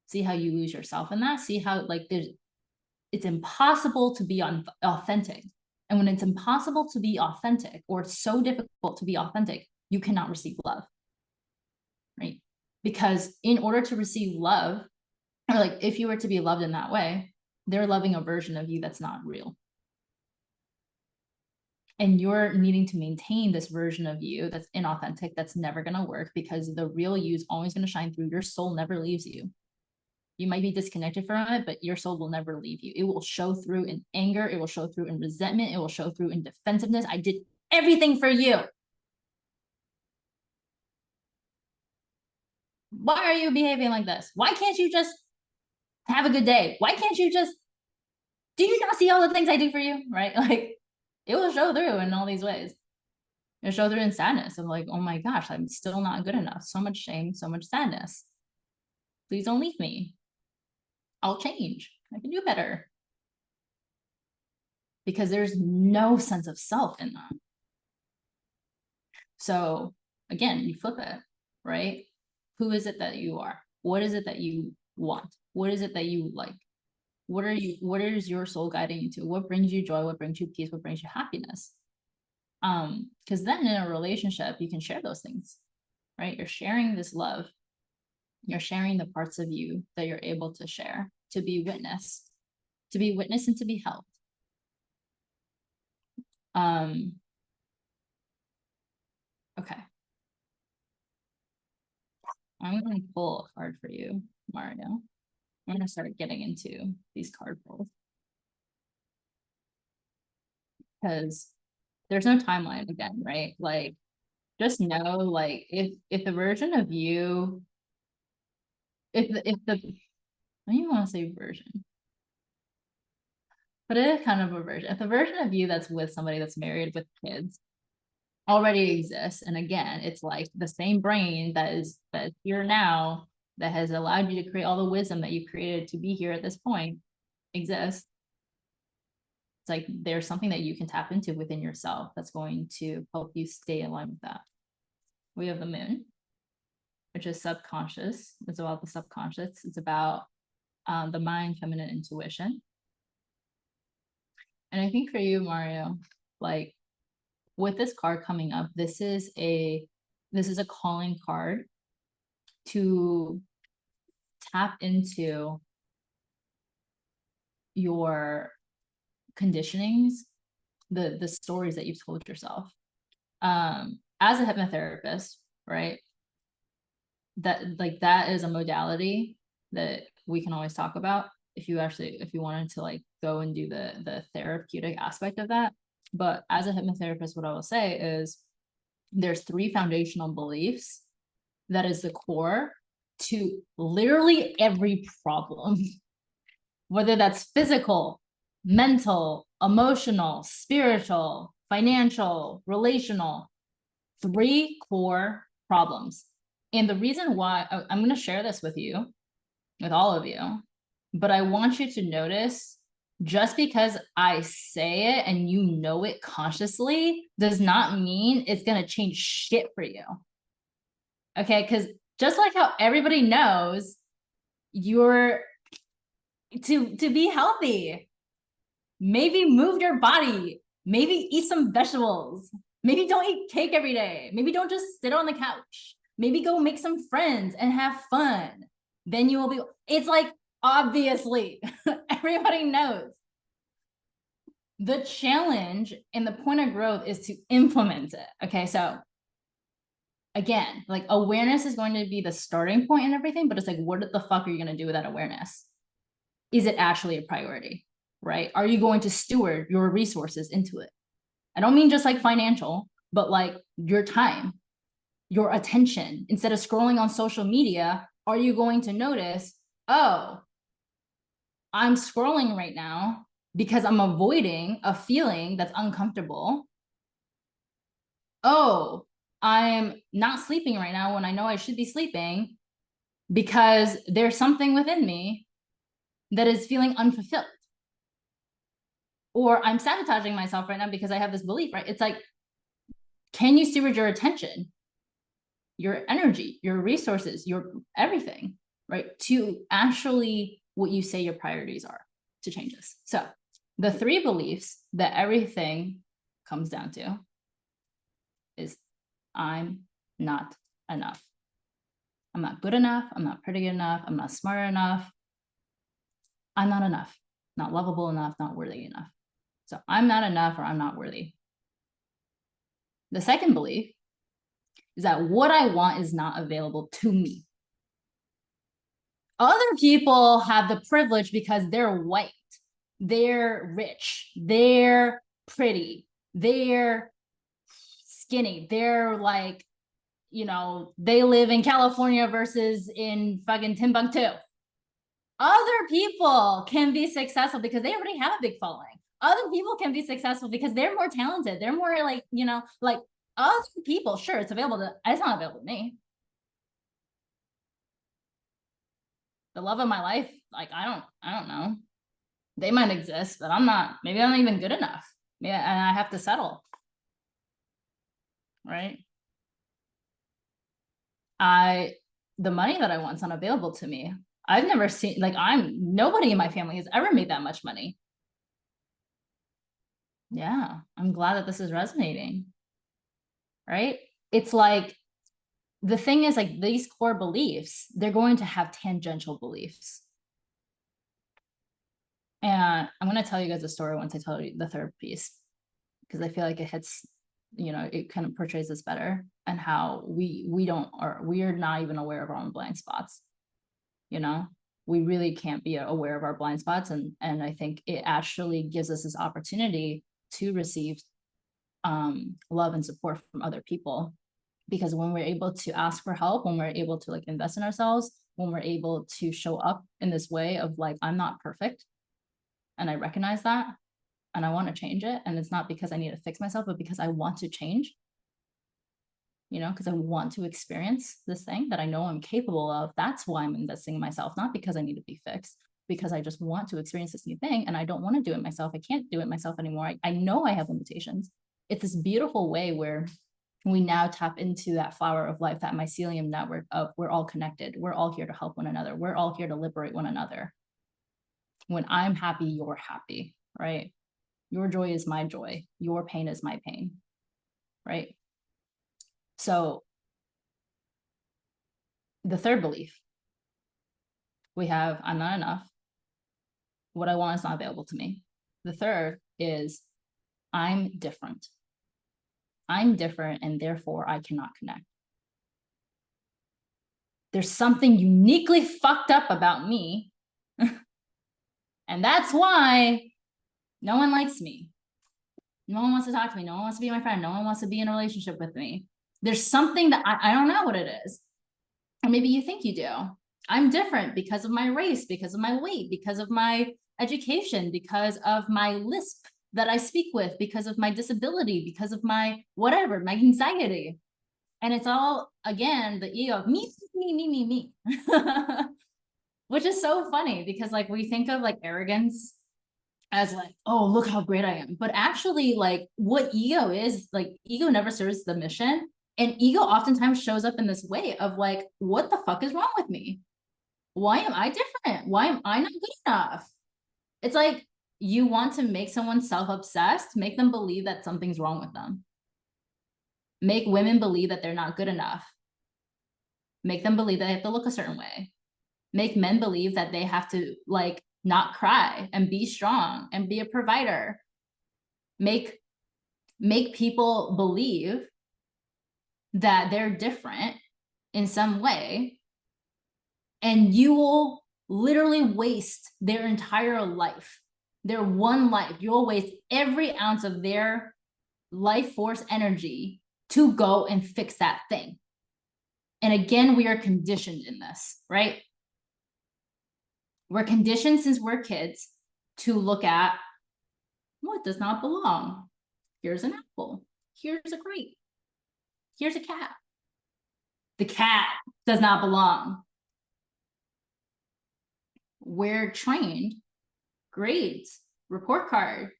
See how you lose yourself in that? See how like it's impossible to be authentic. And when it's impossible to be authentic, or it's so difficult to be authentic, you cannot receive love, right? Because in order to receive love, or like if you were to be loved in that way, they're loving a version of you that's not real. And you're needing to maintain this version of you that's inauthentic, that's never going to work, because the real you is always going to shine through. Your soul never leaves you. You might be disconnected from it, but your soul will never leave you. It will show through in anger. It will show through in resentment. It will show through in defensiveness. I did everything for you. Why are you behaving like this? Why can't you just have a good day? Why can't you just, do you not see all the things I do for you? Right? Like, it will show through in all these ways. It'll show through in sadness of like, oh my gosh, I'm still not good enough. So much shame, so much sadness. Please don't leave me. I'll change. I can do better. Because there's no sense of self in that. So again, you flip it, right? Who is it that you are? What is it that you want? What is it that you like? What is your soul guiding you to? What brings you joy? What brings you peace? What brings you happiness? Because then in a relationship, you can share those things, right? You're sharing this love. You're sharing the parts of you that you're able to share, to be witnessed and to be held. Okay. I'm going to pull a card for you, Mario. I'm going to start getting into these card pulls. Because there's no timeline again, right? Like, just know, like, if the version of you, I don't even want to say version, but it is kind of a version. If the version of you that's with somebody that's married with kids already exists, and again, it's like the same brain that's here now, that has allowed you to create all the wisdom that you created to be here at this point, exists. It's like there's something that you can tap into within yourself that's going to help you stay in line with that. We have the moon, which is subconscious. It's about the subconscious. It's about the mind, feminine intuition. And I think for you, Mario, like with this card coming up, this is a calling card to tap into your conditionings, the stories that you've told yourself. As a hypnotherapist, right? That is a modality that we can always talk about if you wanted to like go and do the therapeutic aspect of that. But as a hypnotherapist, what I will say is there's 3 foundational beliefs that is the core to literally every problem, whether that's physical, mental, emotional, spiritual, financial, relational. 3 core problems. And the reason why I'm going to share this with you, with all of you, but I want you to notice, just because I say it and you know it consciously does not mean it's going to change shit for you. Okay? Because just like how everybody knows you're to be healthy, maybe move your body, maybe eat some vegetables, maybe don't eat cake every day, maybe don't just sit on the couch, maybe go make some friends and have fun. Then you will be, it's like, obviously, everybody knows. The challenge and the point of growth is to implement it. Okay, so again, like awareness is going to be the starting point and everything, but it's like, what the fuck are you going to do with that awareness? Is it actually a priority, right? Are you going to steward your resources into it? I don't mean just like financial, but like your time, your attention. Instead of scrolling on social media, are you going to notice, oh, I'm scrolling right now because I'm avoiding a feeling that's uncomfortable. Oh, I'm not sleeping right now when I know I should be sleeping because there's something within me that is feeling unfulfilled. Or I'm sabotaging myself right now because I have this belief, right? It's like, can you steward your attention, your energy, your resources, your everything, right? To actually what you say your priorities are to change this. So the 3 beliefs that everything comes down to is I'm not enough. I'm not good enough. I'm not pretty enough. I'm not smart enough. I'm not enough, not lovable enough, not worthy enough. So I'm not enough or I'm not worthy. The second belief is that what I want is not available to me. Other people have the privilege because they're white, they're rich, they're pretty, they're skinny, they're like you know, they live in California versus in fucking Timbuktu. Other people can be successful because they already have a big following. Other people can be successful because they're more talented. They're more like, you know, like other people, sure, it's available to, it's not available to me. The love of my life, like, I don't know. They might exist, but I'm not, maybe I'm not even good enough. Yeah, and I have to settle. Right? The money that I want's unavailable to me. I've never seen, like, nobody in my family has ever made that much money. Yeah, I'm glad that this is resonating. Right? It's like, the thing is, like, these core beliefs, they're going to have tangential beliefs. And I'm going to tell you guys a story once I tell you the third piece, because I feel like it hits, you know, it kind of portrays this better, and how we are not even aware of our own blind spots. You know, we really can't be aware of our blind spots, and I think it actually gives us this opportunity to receive love and support from other people, because when we're able to ask for help, when we're able to like invest in ourselves, when we're able to show up in this way of like, I'm not perfect and I recognize that and I want to change it, and it's not because I need to fix myself, but because I want to change, you know, because I want to experience this thing that I know I'm capable of. That's why I'm investing in myself, not because I need to be fixed, because I just want to experience this new thing and I don't want to do it myself. I can't do it myself anymore. I know I have limitations. It's this beautiful way where we now tap into that flower of life, that mycelium network of we're all connected. We're all here to help one another. We're all here to liberate one another. When I'm happy, you're happy, right? Your joy is my joy. Your pain is my pain, right? So the third belief we have, I'm not enough. What I want is not available to me. The third is I'm different. I'm different, and therefore I cannot connect. There's something uniquely fucked up about me. And that's why no one likes me. No one wants to talk to me. No one wants to be my friend. No one wants to be in a relationship with me. There's something that I don't know what it is. Or maybe you think you do. I'm different because of my race, because of my weight, because of my education, because of my lisp that I speak with, because of my disability, because of my whatever, my anxiety. And it's all, again, the ego of me, which is so funny because like we think of like arrogance as like, oh, look how great I am. But actually, like what ego is, like ego never serves the mission. And ego oftentimes shows up in this way of like, what the fuck is wrong with me? Why am I different? Why am I not good enough? It's like you want to make someone self-obsessed, make them believe that something's wrong with them. Make women believe that they're not good enough. Make them believe that they have to look a certain way. Make men believe that they have to like not cry and be strong and be a provider. Make people believe that they're different in some way, and you will literally waste their entire life, their one life. You'll waste every ounce of their life force energy to go and fix that thing. And again, we are conditioned in this, right? We're conditioned since we're kids to look at what does not belong. Here's an apple. Here's a grape. Here's a cat. The cat does not belong. We're trained, grades, report card.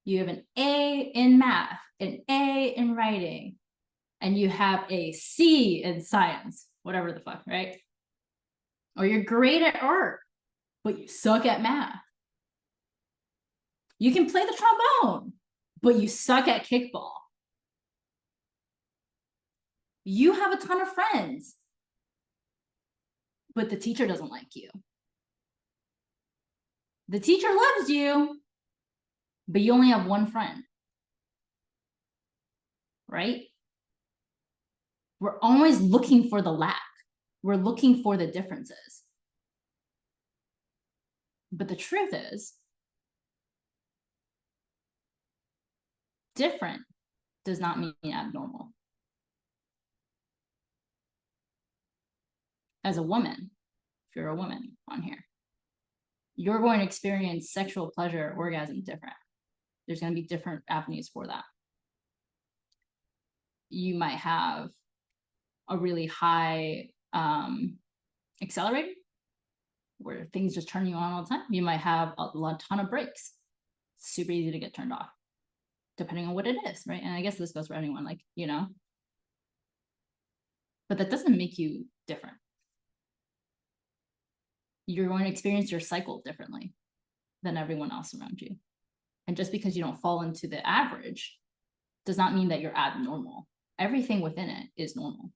You have an A in math, an A in writing, and you have a C in science, whatever the fuck, right? Or you're great at art, but you suck at math. You can play the trombone, but you suck at kickball. You have a ton of friends, but the teacher doesn't like you. The teacher loves you, but you only have one friend, right? We're always looking for the lack. We're looking for the differences. But the truth is, different does not mean abnormal. as a woman, if you're a woman on here, you're going to experience sexual pleasure, orgasm different. There's going to be different avenues for that. You might have a really high accelerator where things just turn you on all the time. You might have a ton of breaks. It's super easy to get turned off, depending on what it is, right? And I guess this goes for anyone, like, you know, but that doesn't make you different. You're going to experience your cycle differently than everyone else around you. And just because you don't fall into the average does not mean that you're abnormal. Everything within it is normal.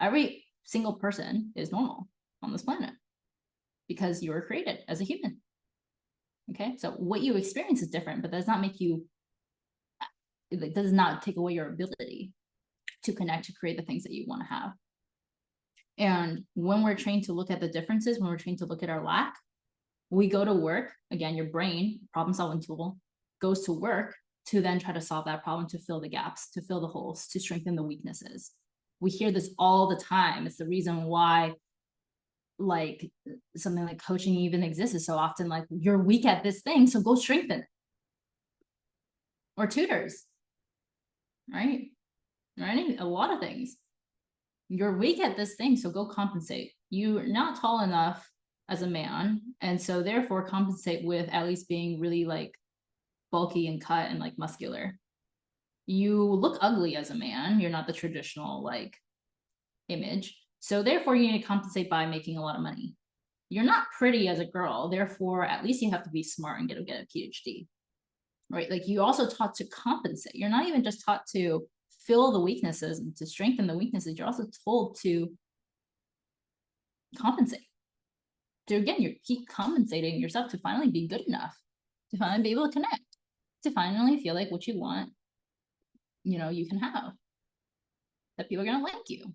Every single person is normal on this planet because you were created as a human. Okay, so what you experience is different, but does not make you, it does not take away your ability to connect, to create the things that you want to have. And when we're trained to look at the differences, when we're trained to look at our lack, we go to work, again, your brain, problem solving tool, goes to work to then try to solve that problem, to fill the gaps, to fill the holes, to strengthen the weaknesses. We hear this all the time. It's the reason why like something like coaching even exists, is so often like, you're weak at this thing, so go strengthen it. Or tutors, right? Or a lot of things. You're weak at this thing, so go compensate. You're not tall enough as a man, and so therefore compensate with at least being really like bulky and cut and like muscular. You look ugly as a man. You're not the traditional like image. So therefore you need to compensate by making a lot of money. You're not pretty as a girl. Therefore, at least you have to be smart and get a PhD, right? Like you also taught to compensate. You're not even just taught to fill the weaknesses and to strengthen the weaknesses. You're also told to compensate. So again, you keep compensating yourself to finally be good enough, to finally be able to connect, to finally feel like what you want, you know, you can have, that people are going to like you.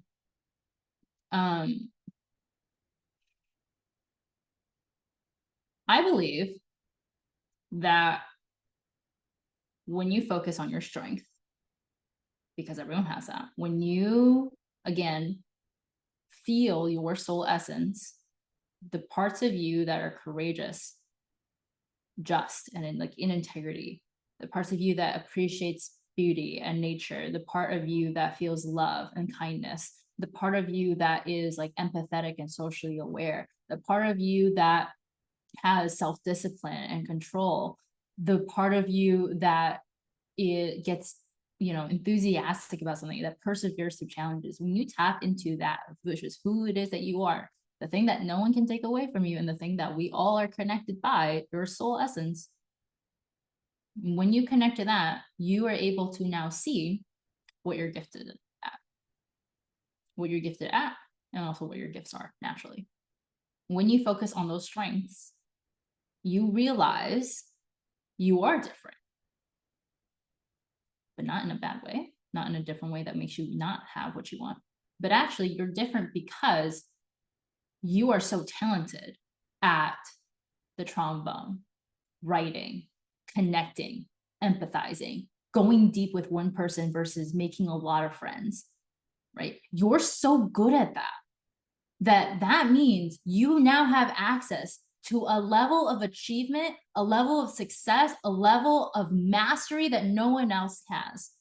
I believe that when you focus on your strength, because everyone has that, when you, again, feel your soul essence, the parts of you that are courageous, just, and in integrity, the parts of you that appreciates beauty and nature, the part of you that feels love and kindness, the part of you that is like empathetic and socially aware, the part of you that has self-discipline and control, the part of you that it gets, you know, enthusiastic about something, that perseveres through challenges. When you tap into that, which is who it is that you are, the thing that no one can take away from you, and the thing that we all are connected by, your soul essence, when you connect to that, you are able to now see what you're gifted at, and also what your gifts are naturally. When you focus on those strengths, you realize you are different, but not in a bad way, not in a different way that makes you not have what you want, but actually you're different because you are so talented at the trombone, writing, connecting, empathizing, going deep with one person versus making a lot of friends, right? You're so good at that means you now have access to a level of achievement, a level of success, a level of mastery that no one else has.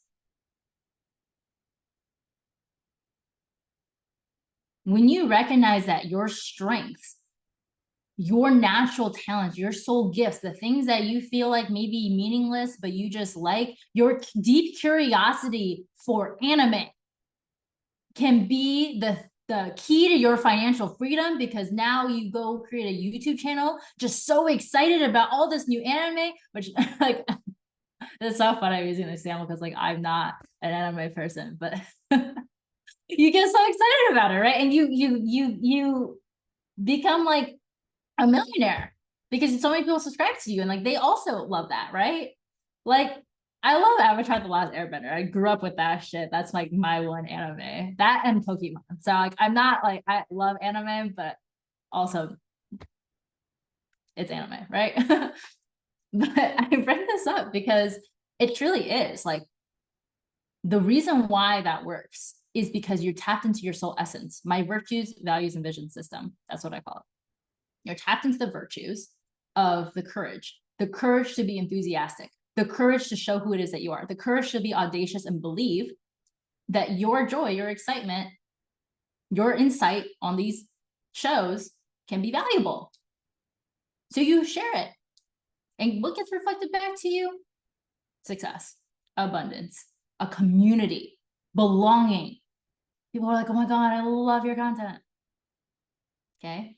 When you recognize that your strengths, your natural talents, your soul gifts, the things that you feel like maybe meaningless, but you just like, your deep curiosity for anime can be the key to your financial freedom, because now you go create a YouTube channel just so excited about all this new anime, which like, it's so fun I'm using this example because like I'm not an anime person, but you get so excited about it, right? And you become like a millionaire because so many people subscribe to you and like they also love that, right? Like I love Avatar: The Last Airbender. I grew up with that shit. That's like my one anime. That and Pokemon. So like I'm not like, I love anime, but also it's anime, right? But I bring this up because it truly is like the reason why that works is because you tapped into your soul essence. My virtues, values, and vision system. That's what I call it. You're tapped into the virtues of the courage to be enthusiastic, the courage to show who it is that you are, the courage to be audacious and believe that your joy, your excitement, your insight on these shows can be valuable. So you share it. And what gets reflected back to you? Success, abundance, a community, belonging. People are like, oh my God, I love your content. Okay.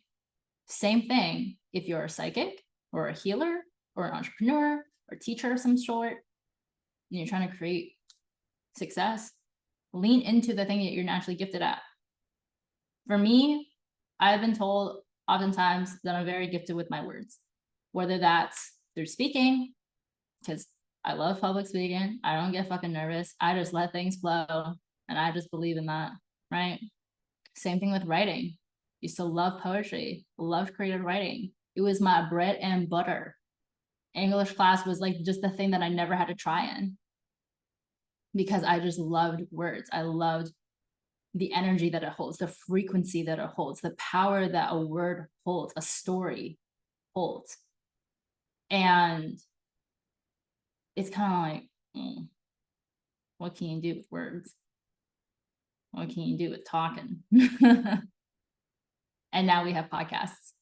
Same thing if you're a psychic or a healer or an entrepreneur or teacher of some sort, and you're trying to create success, lean into the thing that you're naturally gifted at. For me, I've been told oftentimes that I'm very gifted with my words, whether that's through speaking, because I love public speaking. I don't get fucking nervous. I just let things flow and I just believe in that, right? Same thing with writing. Used to love poetry, loved creative writing. It was my bread and butter. English class was like just the thing that I never had to try in because I just loved words. I loved the energy that it holds, the frequency that it holds, the power that a word holds, a story holds. And it's kind of like, what can you do with words? What can you do with talking? And now we have podcasts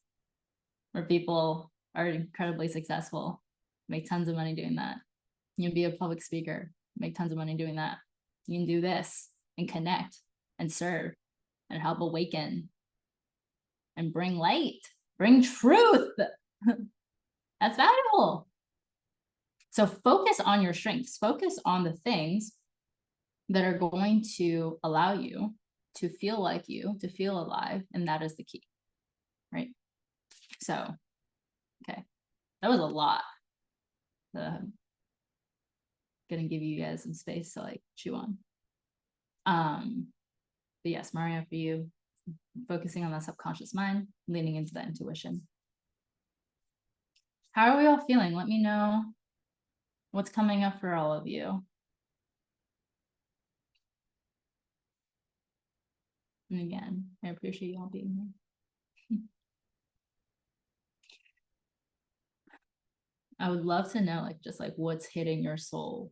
where people are incredibly successful, make tons of money doing that. You can be a public speaker, make tons of money doing that. You can do this and connect and serve and help awaken and bring light, bring truth. That's valuable. So focus on your strengths, focus on the things that are going to allow you to feel like you, to feel alive. And that is the key, right? So, okay, that was a lot. Gonna give you guys some space to like chew on. But yes, Maria, for you, focusing on that subconscious mind, leaning into that intuition. How are we all feeling? Let me know what's coming up for all of you. And again, I appreciate you all being here. I would love to know, like, just like what's hitting your soul.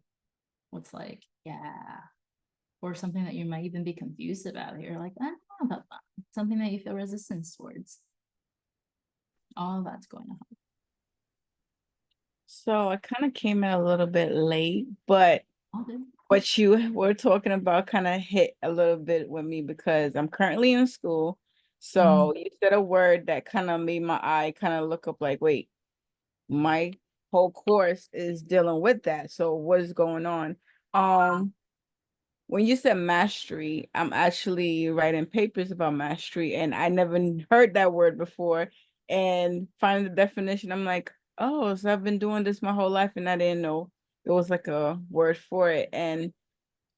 What's like, yeah. Or something that you might even be confused about. You're like, I don't know about that. Something that you feel resistance towards. All of that's going on. So I kind of came in a little bit late, but All good. what you were talking about kind of hit a little bit with me because I'm currently in school. So you said a word that kind of made my eye kind of look up like, wait, my whole course is dealing with that. So what is going on? When you said mastery, I'm actually writing papers about mastery, and I never heard that word before. And finding the definition, I'm like, oh, so I've been doing this my whole life, and I didn't know it was like a word for it. And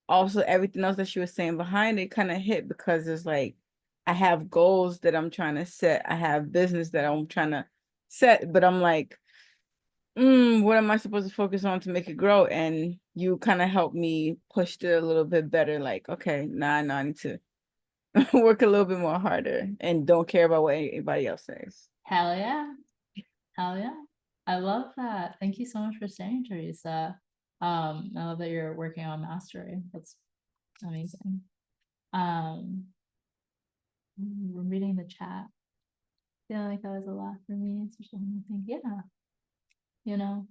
also everything else that she was saying behind it kind of hit because it's like I have goals that I'm trying to set. I have business that I'm trying to set, but I'm like, what am I supposed to focus on to make it grow? And you kind of helped me push it a little bit better. Like, okay, nah, I need to work a little bit more harder and don't care about what anybody else says. Hell yeah. Hell yeah. I love that. Thank you so much for sharing, Teresa. I love that you're working on mastery. That's amazing. We're reading the chat. I feel like that was a lot for me, especially when I think, yeah, you know.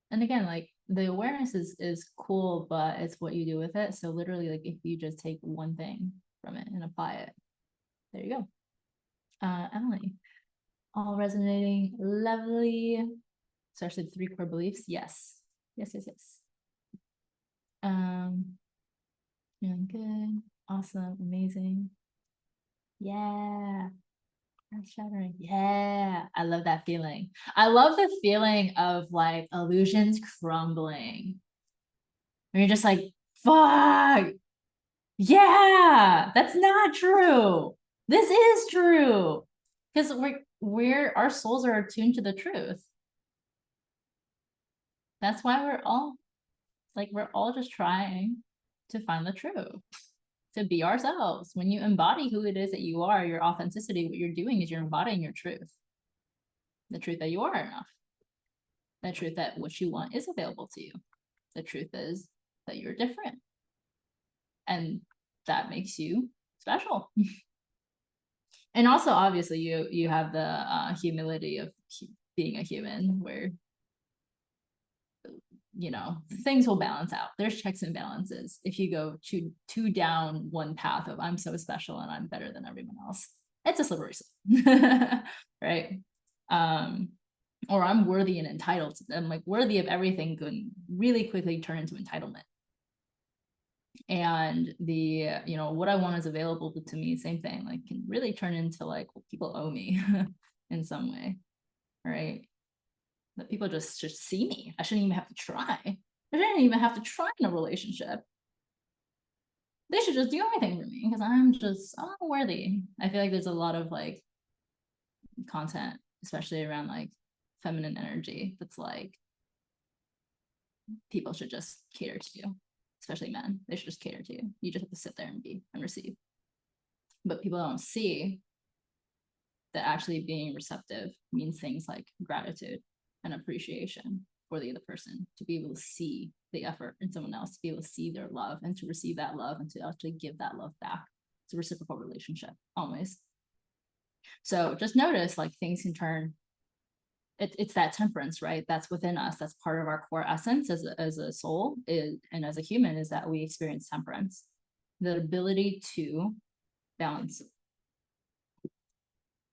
And again, like the awareness is cool, but it's what you do with it. So literally, like if you just take one thing from it and apply it, there you go. Emily, all resonating, lovely. So actually, the 3 core beliefs. Yes. Yes. Feeling good. Awesome. Amazing. Yeah. Shattering. Yeah. I love that feeling. I love the feeling of like illusions crumbling. When you're just like, fuck. Yeah. That's not true. This is true. Because we're our souls are attuned to the truth. That's why we're all just trying to find the truth. to be ourselves. When you embody who it is that you are, your authenticity, what you're doing is you're embodying your truth. The truth that you are enough. The truth that what you want is available to you. The truth is that you're different. And that makes you special. And also, obviously, you have the humility of being a human, where, you know, things will balance out. There's checks and balances. If you go too down one path of I'm so special and I'm better than everyone else, it's a slippery slope, right? Or I'm worthy and entitled. I'm like worthy of everything can really quickly turn into entitlement. And the, you know, what I want is available to me, same thing, like can really turn into like, well, people owe me in some way, right? That people just should see me. I shouldn't even have to try. I shouldn't even have to try in a relationship. They should just do everything for me because I'm worthy. I feel like there's a lot of like content, especially around like feminine energy, that's like people should just cater to you, especially men. They should just cater to you. You just have to sit there and be and receive. But people don't see that actually being receptive means things like gratitude and appreciation for the other person, to be able to see the effort in someone else, to be able to see their love and to receive that love and to actually give that love back. It's a reciprocal relationship always. So just notice like things can turn, it's that temperance, right? That's within us. That's part of our core essence as a soul and as a human, is that we experience temperance, the ability to balance.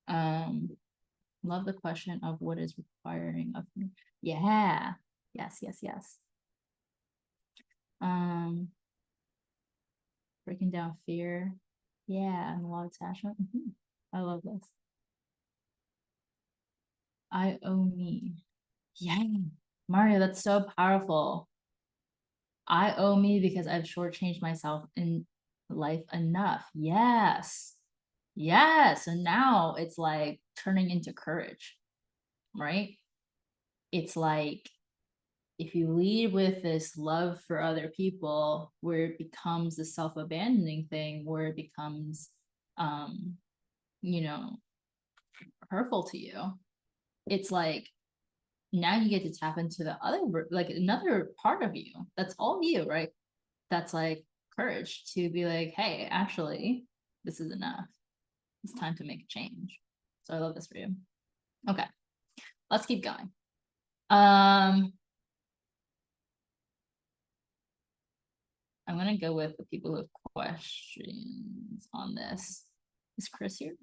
Love the question of what is requiring of me. Yeah. Yes. Breaking down fear. Yeah, and a lot of attachment. I love this. I owe me. Yeah, Mario, that's so powerful. I owe me because I've shortchanged myself in life enough. Yes. And now it's like turning into courage, right? It's like if you lead with this love for other people, where it becomes a self-abandoning thing, where it becomes, you know, hurtful to you, it's like now you get to tap into the other, like another part of you that's all you, right? That's like courage to be like, hey, actually, this is enough. It's time to make a change. So I love this for you. Okay, let's keep going. I'm gonna go with the people who have questions on this. Is Chris here?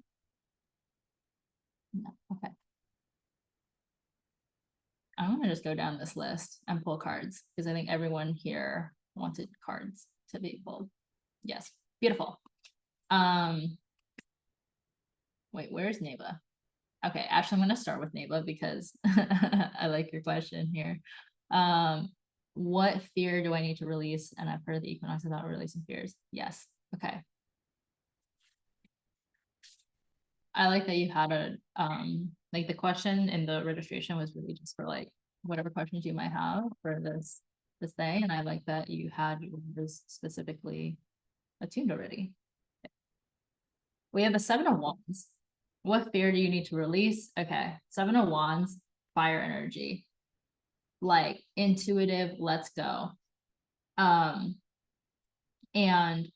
No. Okay. I'm gonna just go down this list and pull cards because I think everyone here wanted cards to be pulled. Yes, beautiful. Wait, where's Neva? Okay, actually, I'm gonna start with Neva because I like your question here. What fear do I need to release? And I've heard the equinox about releasing fears. Yes. Okay. I like that you had a like the question in the registration was really just for like whatever questions you might have for this day, and I like that you had yours specifically attuned already. We have the 7 of Wands. What fear do you need to release? Okay, 7 of Wands, fire energy, like intuitive. Let's go. And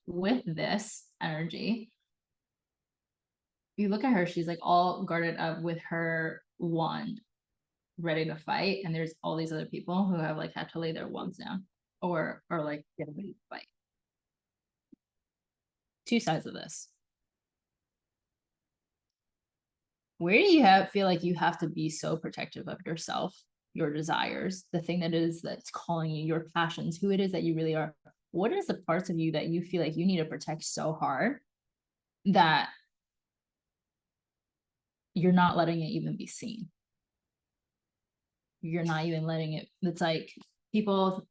with this energy, you look at her, she's like all guarded up with her wand, ready to fight. And there's all these other people who have like had to lay their wands down or like get ready to fight. Two sides of this. Where do you feel like you have to be so protective of yourself, your desires, the thing that's calling you, your passions, who it is that you really are? What is the parts of you that you feel like you need to protect so hard that you're not letting it even be seen? You're not even letting it, it's like people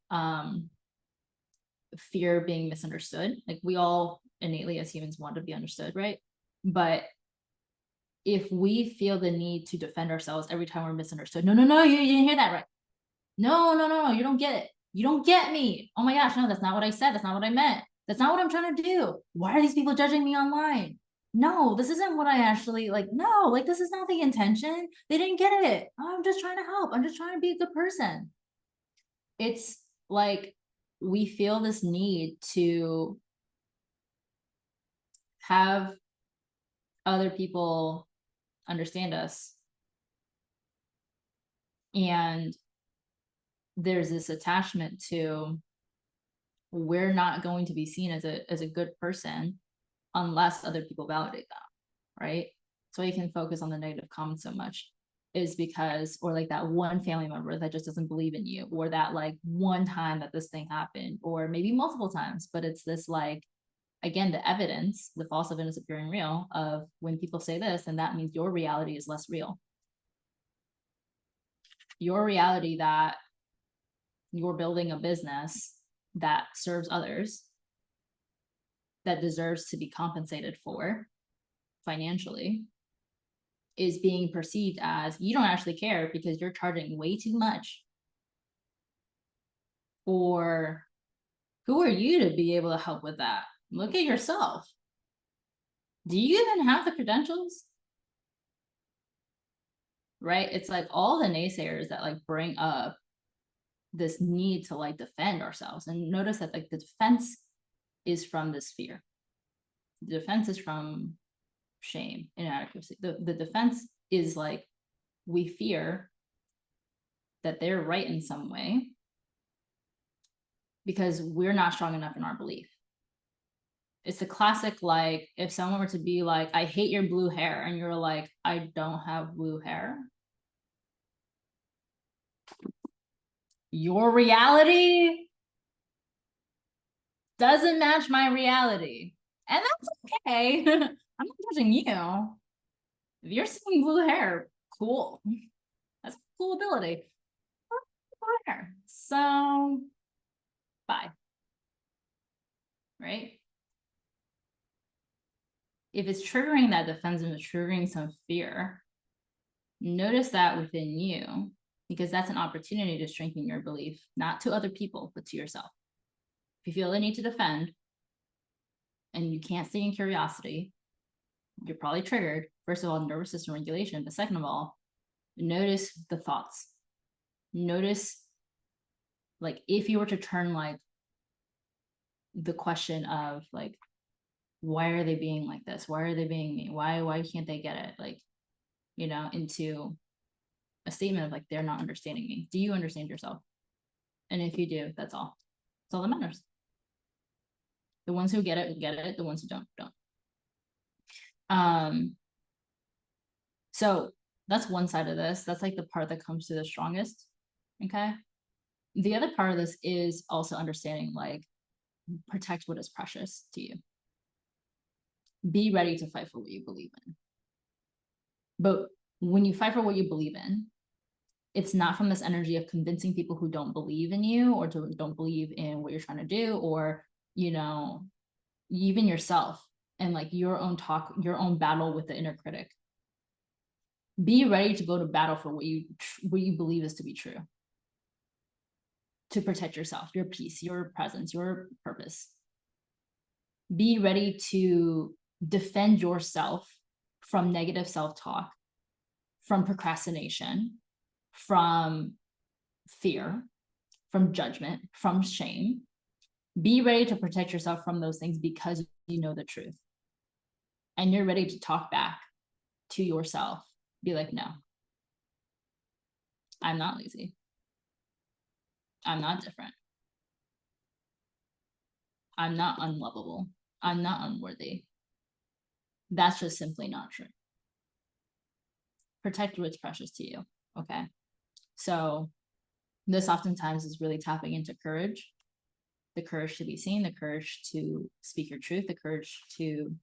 fear being misunderstood. Like we all innately as humans want to be understood, right? But if we feel the need to defend ourselves every time we're misunderstood, no, you didn't hear that right. No, you don't get it. You don't get me. Oh my gosh, no, that's not what I said. That's not what I meant. That's not what I'm trying to do. Why are these people judging me online? No, this isn't what I actually like. No, like this is not the intention. They didn't get it. I'm just trying to help. I'm just trying to be a good person. It's like we feel this need to have other people understand us. And there's this attachment to we're not going to be seen as a good person unless other people validate that, right? So you can focus on the negative comments so much is because, or like that one family member that just doesn't believe in you, or that like one time that this thing happened, or maybe multiple times, but it's this like, again, the evidence, the false evidence appearing real of when people say this, and that means your reality is less real. Your reality that you're building a business that serves others, that deserves to be compensated for financially, is being perceived as you don't actually care because you're charging way too much. Or who are you to be able to help with that? Look at yourself. Do you even have the credentials? Right? It's like all the naysayers that like bring up this need to like defend ourselves. And notice that like the defense is from this fear. The defense is from shame, inadequacy. The defense is like we fear that they're right in some way because we're not strong enough in our belief. It's a classic, like if someone were to be like, I hate your blue hair, and you're like, I don't have blue hair. Your reality doesn't match my reality. And that's okay. I'm not judging you. If you're seeing blue hair, cool. That's a cool ability. So bye. Right? If it's triggering that defense and it's triggering some fear, notice that within you, because that's an opportunity to strengthen your belief, not to other people, but to yourself. If you feel the need to defend and you can't stay in curiosity, you're probably triggered. First of all, nervous system regulation, but second of all, notice the thoughts. Notice, like, if you were to turn like the question of like, why are they being like this? Why are they being me? Why can't they get it? Like, you know, into a statement of like, they're not understanding me. Do you understand yourself? And if you do, that's all. That's all that matters. The ones who get it, get it. The ones who don't, don't. So that's one side of this. That's like the part that comes to the strongest. Okay. The other part of this is also understanding, like, protect what is precious to you. Be ready to fight for what you believe in. But when you fight for what you believe in, it's not from this energy of convincing people who don't believe in you or don't believe in what you're trying to do, or, you know, even yourself and like your own talk, your own battle with the inner critic. Be ready to go to battle for what you believe is to be true, to protect yourself, your peace, your presence, your purpose. Be ready to defend yourself from negative self-talk, from procrastination, from fear, from judgment, from shame. Be ready to protect yourself from those things because you know the truth. And you're ready to talk back to yourself. Be like, no, I'm not lazy. I'm not different. I'm not unlovable. I'm not unworthy. That's just simply not true. Protect what's precious to you. Okay. So this oftentimes is really tapping into courage, the courage to be seen, the courage to speak your truth, the courage to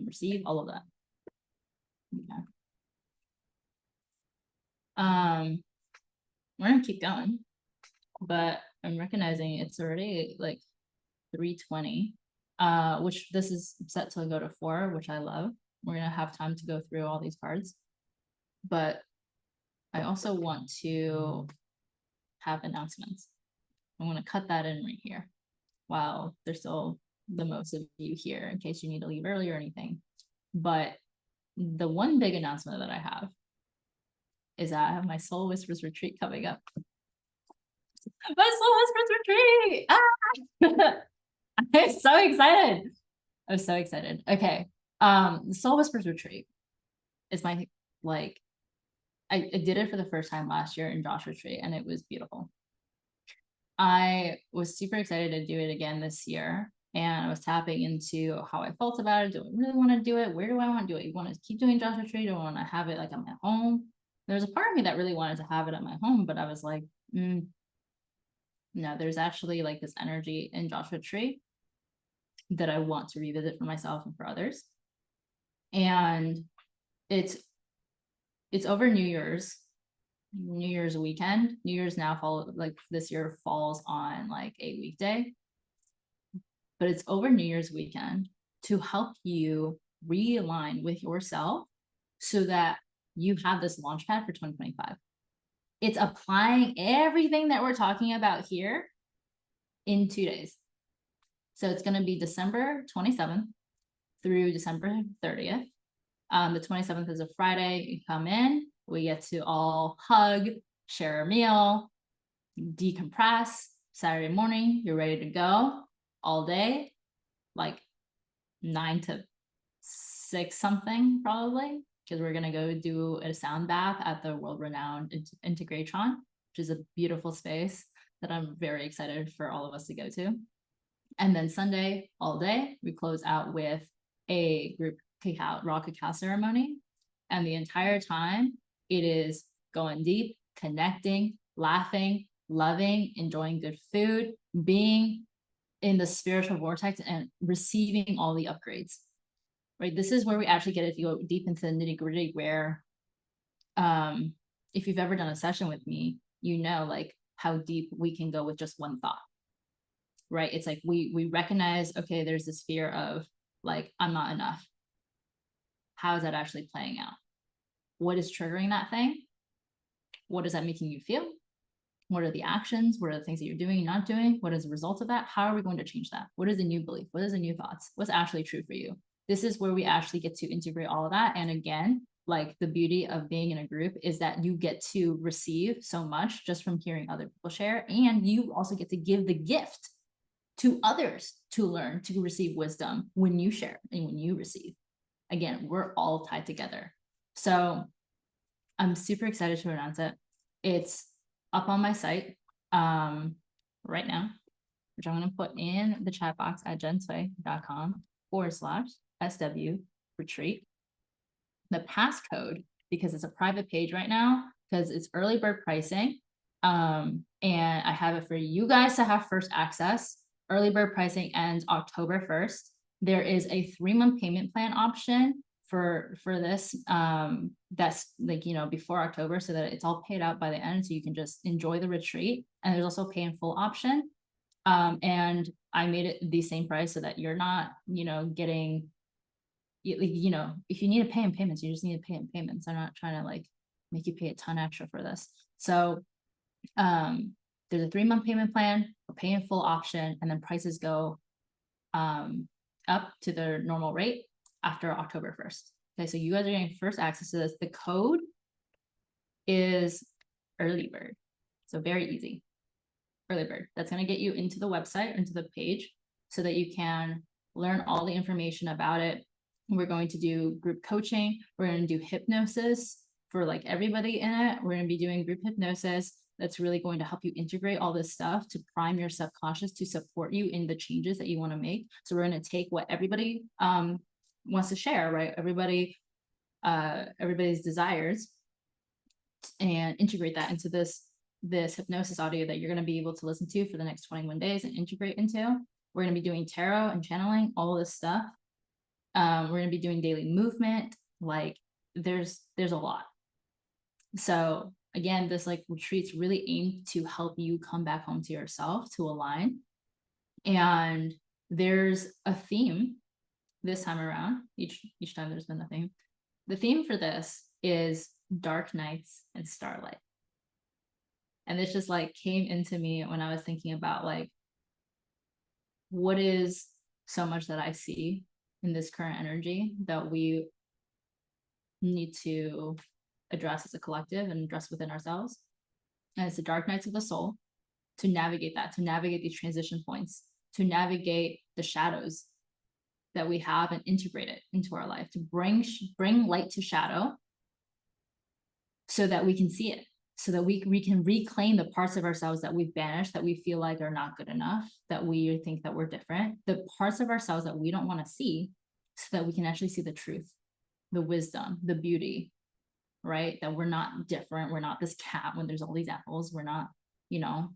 receive, all of that. Okay. We're gonna keep going, but I'm recognizing it's already like 3:20, which this is set to go to 4, which I love. We're gonna have time to go through all these cards, but I also want to have announcements. I'm gonna cut that in right here. while there's still the most of you here in case you need to leave early or anything. But the one big announcement that I have is that I have my Soul Whispers retreat coming up. My Soul Whispers retreat! Ah! I'm so excited. I'm so excited. Okay. The Soul Whispers retreat is my, like, I did it for the first time last year in Josh retreat, and it was beautiful. I was super excited to do it again this year, and I was tapping into how I felt about it. Do I really want to do it? Where do I want to do it? You want to keep doing Josh retreat? Do I want to have it like at my home? There's a part of me that really wanted to have it at my home, but I was like, no, there's actually like this energy in Josh retreat that I want to revisit for myself and for others. And it's over New Year's weekend. New Year's now like this year falls on like a weekday, but it's over New Year's weekend to help you realign with yourself so that you have this launch pad for 2025. It's applying everything that we're talking about here in 2 days. So it's going to be December 27th through December 30th. The 27th is a Friday. You come in, we get to all hug, share a meal, decompress. Saturday morning, you're ready to go all day, like 9 to 6 something probably, because we're gonna go do a sound bath at the world-renowned Integratron, which is a beautiful space that I'm very excited for all of us to go to. And then Sunday all day, we close out with a group raw cacao ceremony. And the entire time it is going deep, connecting, laughing, loving, enjoying good food, being in the spiritual vortex and receiving all the upgrades, right? This is where we actually get to go deep into the nitty gritty where, if you've ever done a session with me, you know, like how deep we can go with just one thought, right? It's like, we recognize, okay, there's this fear of like, I'm not enough. How is that actually playing out? What is triggering that thing? What is that making you feel? What are the actions? What are the things that you're doing and not doing? What is the result of that? How are we going to change that? What is the new belief? What is the new thoughts? What's actually true for you? This is where we actually get to integrate all of that. And again, like the beauty of being in a group is that you get to receive so much just from hearing other people share. And you also get to give the gift to others to learn, to receive wisdom when you share and when you receive. Again, we're all tied together. So I'm super excited to announce it. It's up on my site right now, which I'm going to put in the chat box at jensui.com/SW retreat. The passcode, because it's a private page right now, because it's early bird pricing. And I have it for you guys to have first access. Early bird pricing ends October 1st. There is a 3-month payment plan option for this, that's like, you know, before October, so that it's all paid out by the end, so you can just enjoy the retreat. And there's also pay in full option. And I made it the same price so that you're not, you know, getting, you know, if you need to pay in payments, you just need to pay in payments. I'm not trying to like make you pay a ton extra for this. So there's a 3-month payment plan, a pay in full option, and then prices go up to their normal rate after October 1st. Okay, so you guys are getting first access to this. The code is early bird. So very easy. Early bird. That's going to get you into the website, into the page, so that you can learn all the information about it. We're going to do group coaching. We're going to do hypnosis for like everybody in it. We're going to be doing group hypnosis. That's really going to help you integrate all this stuff to prime your subconscious to support you in the changes that you want to make. So we're going to take what everybody wants to share, right? Everybody's desires, and integrate that into this hypnosis audio that you're going to be able to listen to for the next 21 days and integrate into. We're going to be doing tarot and channeling, all this stuff. We're going to be doing daily movement. Like there's a lot. So again, this like retreats really aim to help you come back home to yourself, to align. And there's a theme this time around. Each time there's been a theme. The theme for this is dark nights and starlight. And this just like came into me when I was thinking about like what is so much that I see in this current energy that we need to address as a collective and address within ourselves. And it's the dark nights of the soul, to navigate that, to navigate these transition points, to navigate the shadows that we have and integrate it into our life, to bring light to shadow so that we can see it, so that we can reclaim the parts of ourselves that we've banished, that we feel like are not good enough, that we think that we're different, the parts of ourselves that we don't want to see, so that we can actually see the truth, the wisdom, the beauty, right? That we're not different. We're not this cat when there's all these apples. We're not, you know,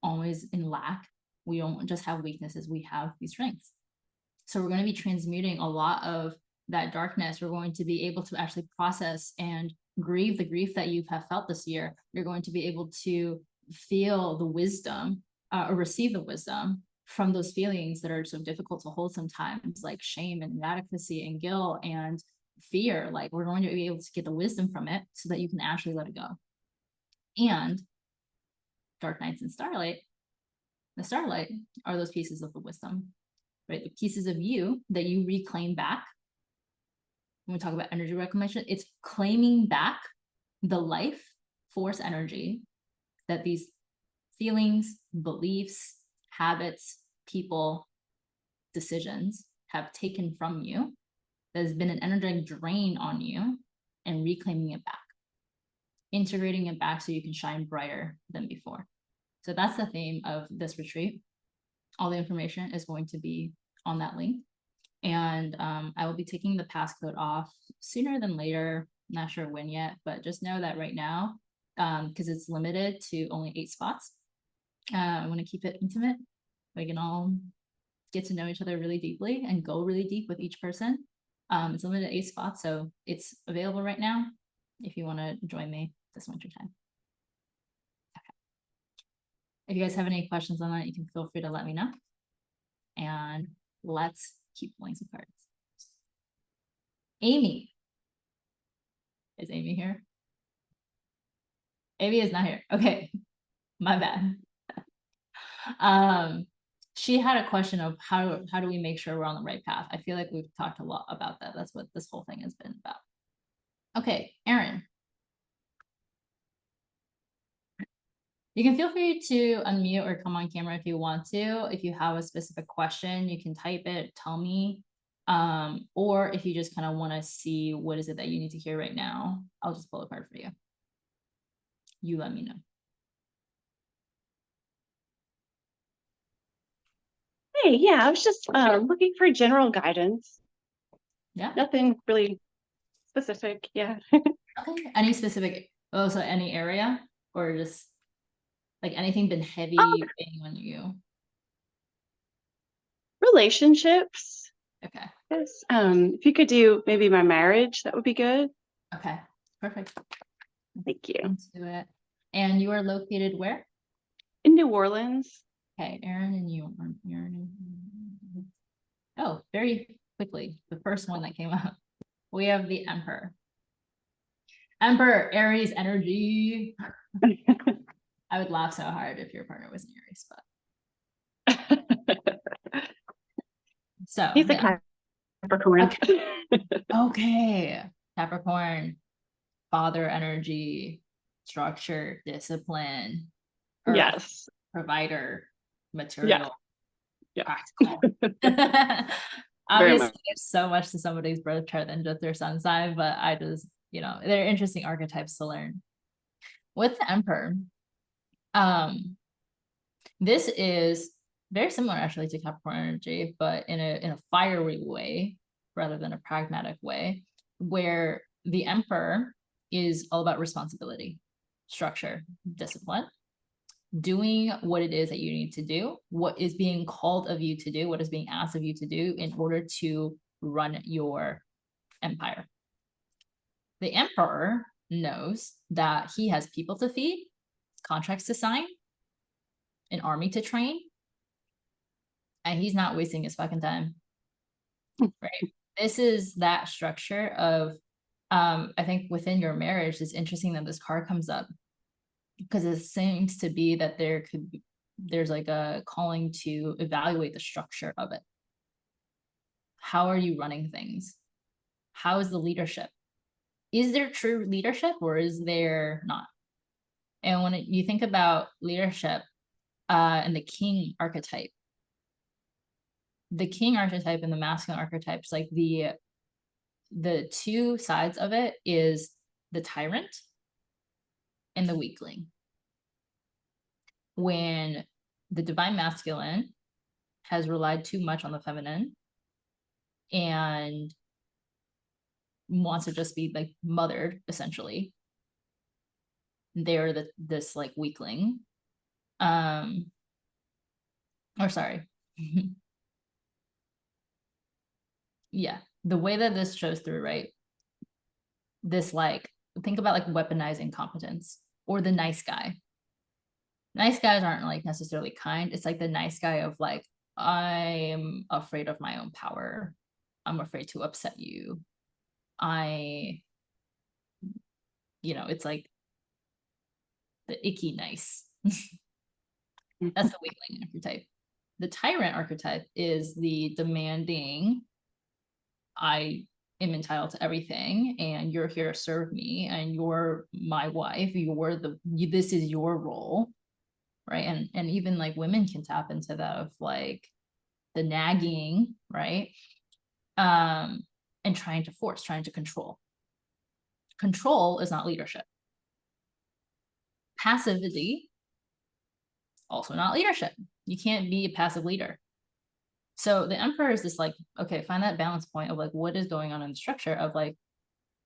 always in lack. We don't just have weaknesses. We have these strengths. So we're going to be transmuting a lot of that darkness. We're going to be able to actually process and grieve the grief that you have felt this year. You're going to be able to feel the wisdom or receive the wisdom from those feelings that are so difficult to hold sometimes, like shame and inadequacy and guilt and fear. Like, we're going to be able to get the wisdom from it so that you can actually let it go. And dark nights and starlight, the starlight are those pieces of the wisdom, right? The pieces of you that you reclaim back. When we talk about energy reclamation, it's claiming back the life force energy that these feelings, beliefs, habits, people, decisions have taken from you, that has been an energetic drain on you, and reclaiming it back, integrating it back so you can shine brighter than before. So that's the theme of this retreat. All the information is going to be on that link. And I will be taking the passcode off sooner than later. Not sure when yet, but just know that right now, because it's limited to only 8 spots, I want to keep it intimate. We can all get to know each other really deeply and go really deep with each person. It's limited to 8 spots, so it's available right now if you want to join me this winter time. Okay. If you guys have any questions on that, you can feel free to let me know. And let's keep pulling some cards. Amy. Is Amy here? Amy is not here. Okay, my bad. She had a question of how do we make sure we're on the right path? I feel like we've talked a lot about that. That's what this whole thing has been about. Okay, Erin. You can feel free to unmute or come on camera if you want to. If you have a specific question, you can type it, tell me. Or if you just kind of want to see what is it that you need to hear right now, I'll just pull a card for you. You let me know. Hey, yeah, I was just looking for general guidance. Yeah. Nothing really specific. Yeah. Okay. Any specific, oh, so any area or just like anything been heavy weighing on you? Relationships. Okay. Yes. If you could do maybe my marriage, that would be good. Okay. Perfect. Thank you. Into it. And you are located where? In New Orleans. Okay, Erin and you. Oh, very quickly, the first one that came up. We have the Emperor. Emperor, Aries energy. I would laugh so hard if your partner was an Aries, but so He's a Capricorn. Okay. Capricorn, father energy, structure, discipline, earth, Yes. provider, material, practical. Obviously, there's so much to somebody's birth chart than just their sun sign, but I just, they're interesting archetypes to learn. With the Emperor, this is very similar actually to Capricorn energy, but in a fiery way rather than a pragmatic way, where the Emperor is all about responsibility, structure, discipline, doing what it is that you need to do, what is being called of you to do, what is being asked of you to do in order to run your empire. The Emperor knows that he has people to feed, contracts to sign, an army to train, and he's not wasting his fucking time. Right? This is that structure of, I think within your marriage, it's interesting that this card comes up because it seems to be that there could there's like a calling to evaluate the structure of it. How are you running things? How is the leadership? Is there true leadership or is there not? And when you think about leadership and the king archetype and the masculine archetypes, like the two sides of it is the tyrant and the weakling. When the divine masculine has relied too much on the feminine and wants to just be like mothered, essentially, they're this like weakling. Or sorry. Yeah, the way that this shows through, right? This like, think about like weaponizing competence or the nice guy. Nice guys aren't like necessarily kind. It's like the nice guy of like, I'm afraid of my own power. I'm afraid to upset you. It's like the icky nice. That's the weakling archetype. The tyrant archetype is the demanding, I am entitled to everything and you're here to serve me and you're my wife. This is your role. Right. And even like women can tap into that of like the nagging, right? And trying to control. Control is not leadership. Passivity, also not leadership. You can't be a passive leader. So the emperor is this like, okay, find that balance point of like, what is going on in the structure of like,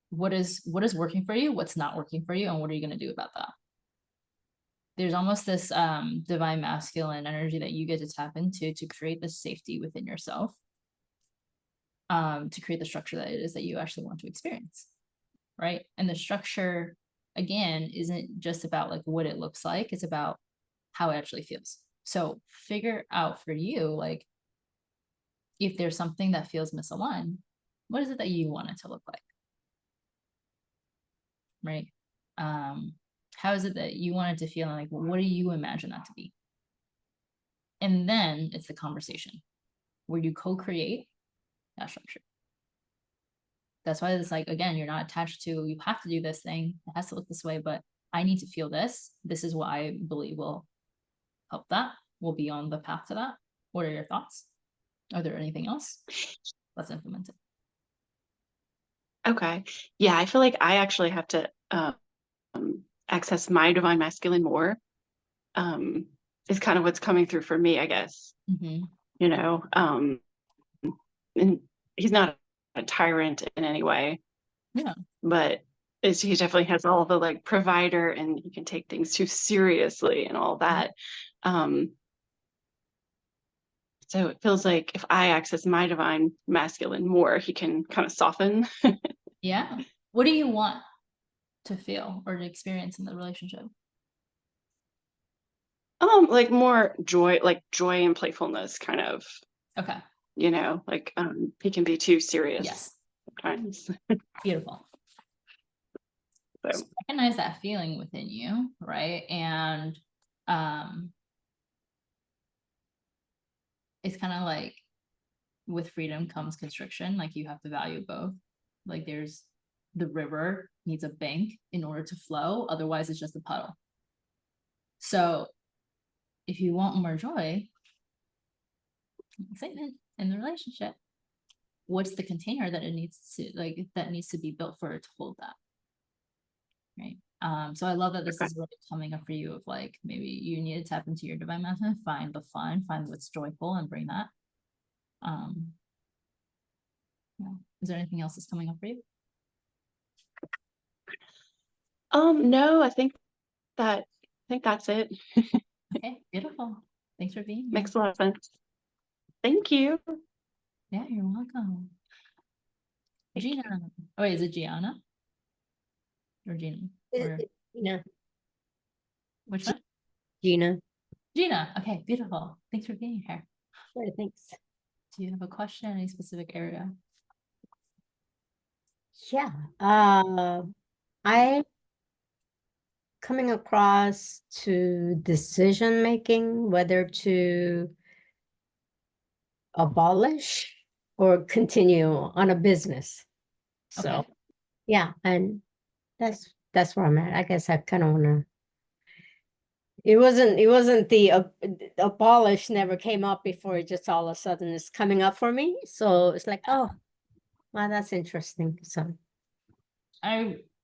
what is working for you, what's not working for you, and what are you going to do about that? There's almost this divine masculine energy that you get to tap into to create this safety within yourself, to create the structure that it is that you actually want to experience, right? And the structure, again, isn't just about like what it looks like, it's about how it actually feels. So figure out for you, like, if there's something that feels misaligned, what is it that you want it to look like? Right? How is it that you want it to feel? And like, what do you imagine that to be? And then it's the conversation where you co-create that structure. That's why it's like, again, you're not attached to, you have to do this thing, it has to look this way, but I need to feel this. This is what I believe will help that, will be on the path to that. What are your thoughts? Are there anything else? Let's implement it. Okay. Yeah, I feel like I actually have to access my divine masculine more. Is kind of what's coming through for me, I guess. Mm-hmm. You know, and he's not a tyrant in any way. Yeah. But he definitely has all the like provider and he can take things too seriously and all that. So it feels like if I access my divine masculine more, he can kind of soften. Yeah. What do you want to feel or to experience in the relationship? Like more joy, like joy and playfulness, kind of. Okay. Like he can be too serious. Yes. Sometimes. Beautiful. So recognize that feeling within you, right? And it's kind of like with freedom comes constriction, like you have to value both. Like there's the river needs a bank in order to flow, otherwise it's just a puddle. So if you want more joy, excitement in the relationship, what's the container that it needs to that needs to be built for it to hold that? Right. So I love that this is really coming up for you of like, maybe you need to tap into your divine masculine, find the fun, find what's joyful and bring that. Yeah. Is there anything else that's coming up for you? No, I think that's it. Okay, beautiful. Thanks for being here. Makes a lot of sense. Thank you. Yeah, you're welcome. Gina. Oh, wait, is it Gianna? Or Gina? Or Gina. which one? Gina. Gina. Okay, beautiful. Thanks for being here. Sure, thanks. Do you have a question in any specific area? Yeah. I coming across to decision making, whether to abolish or continue on a business. So, Okay. yeah, and that's where I'm at. I guess I kind of want to. It wasn't the abolish never came up before. It just all of a sudden is coming up for me. So it's like, oh, wow, that's interesting. So,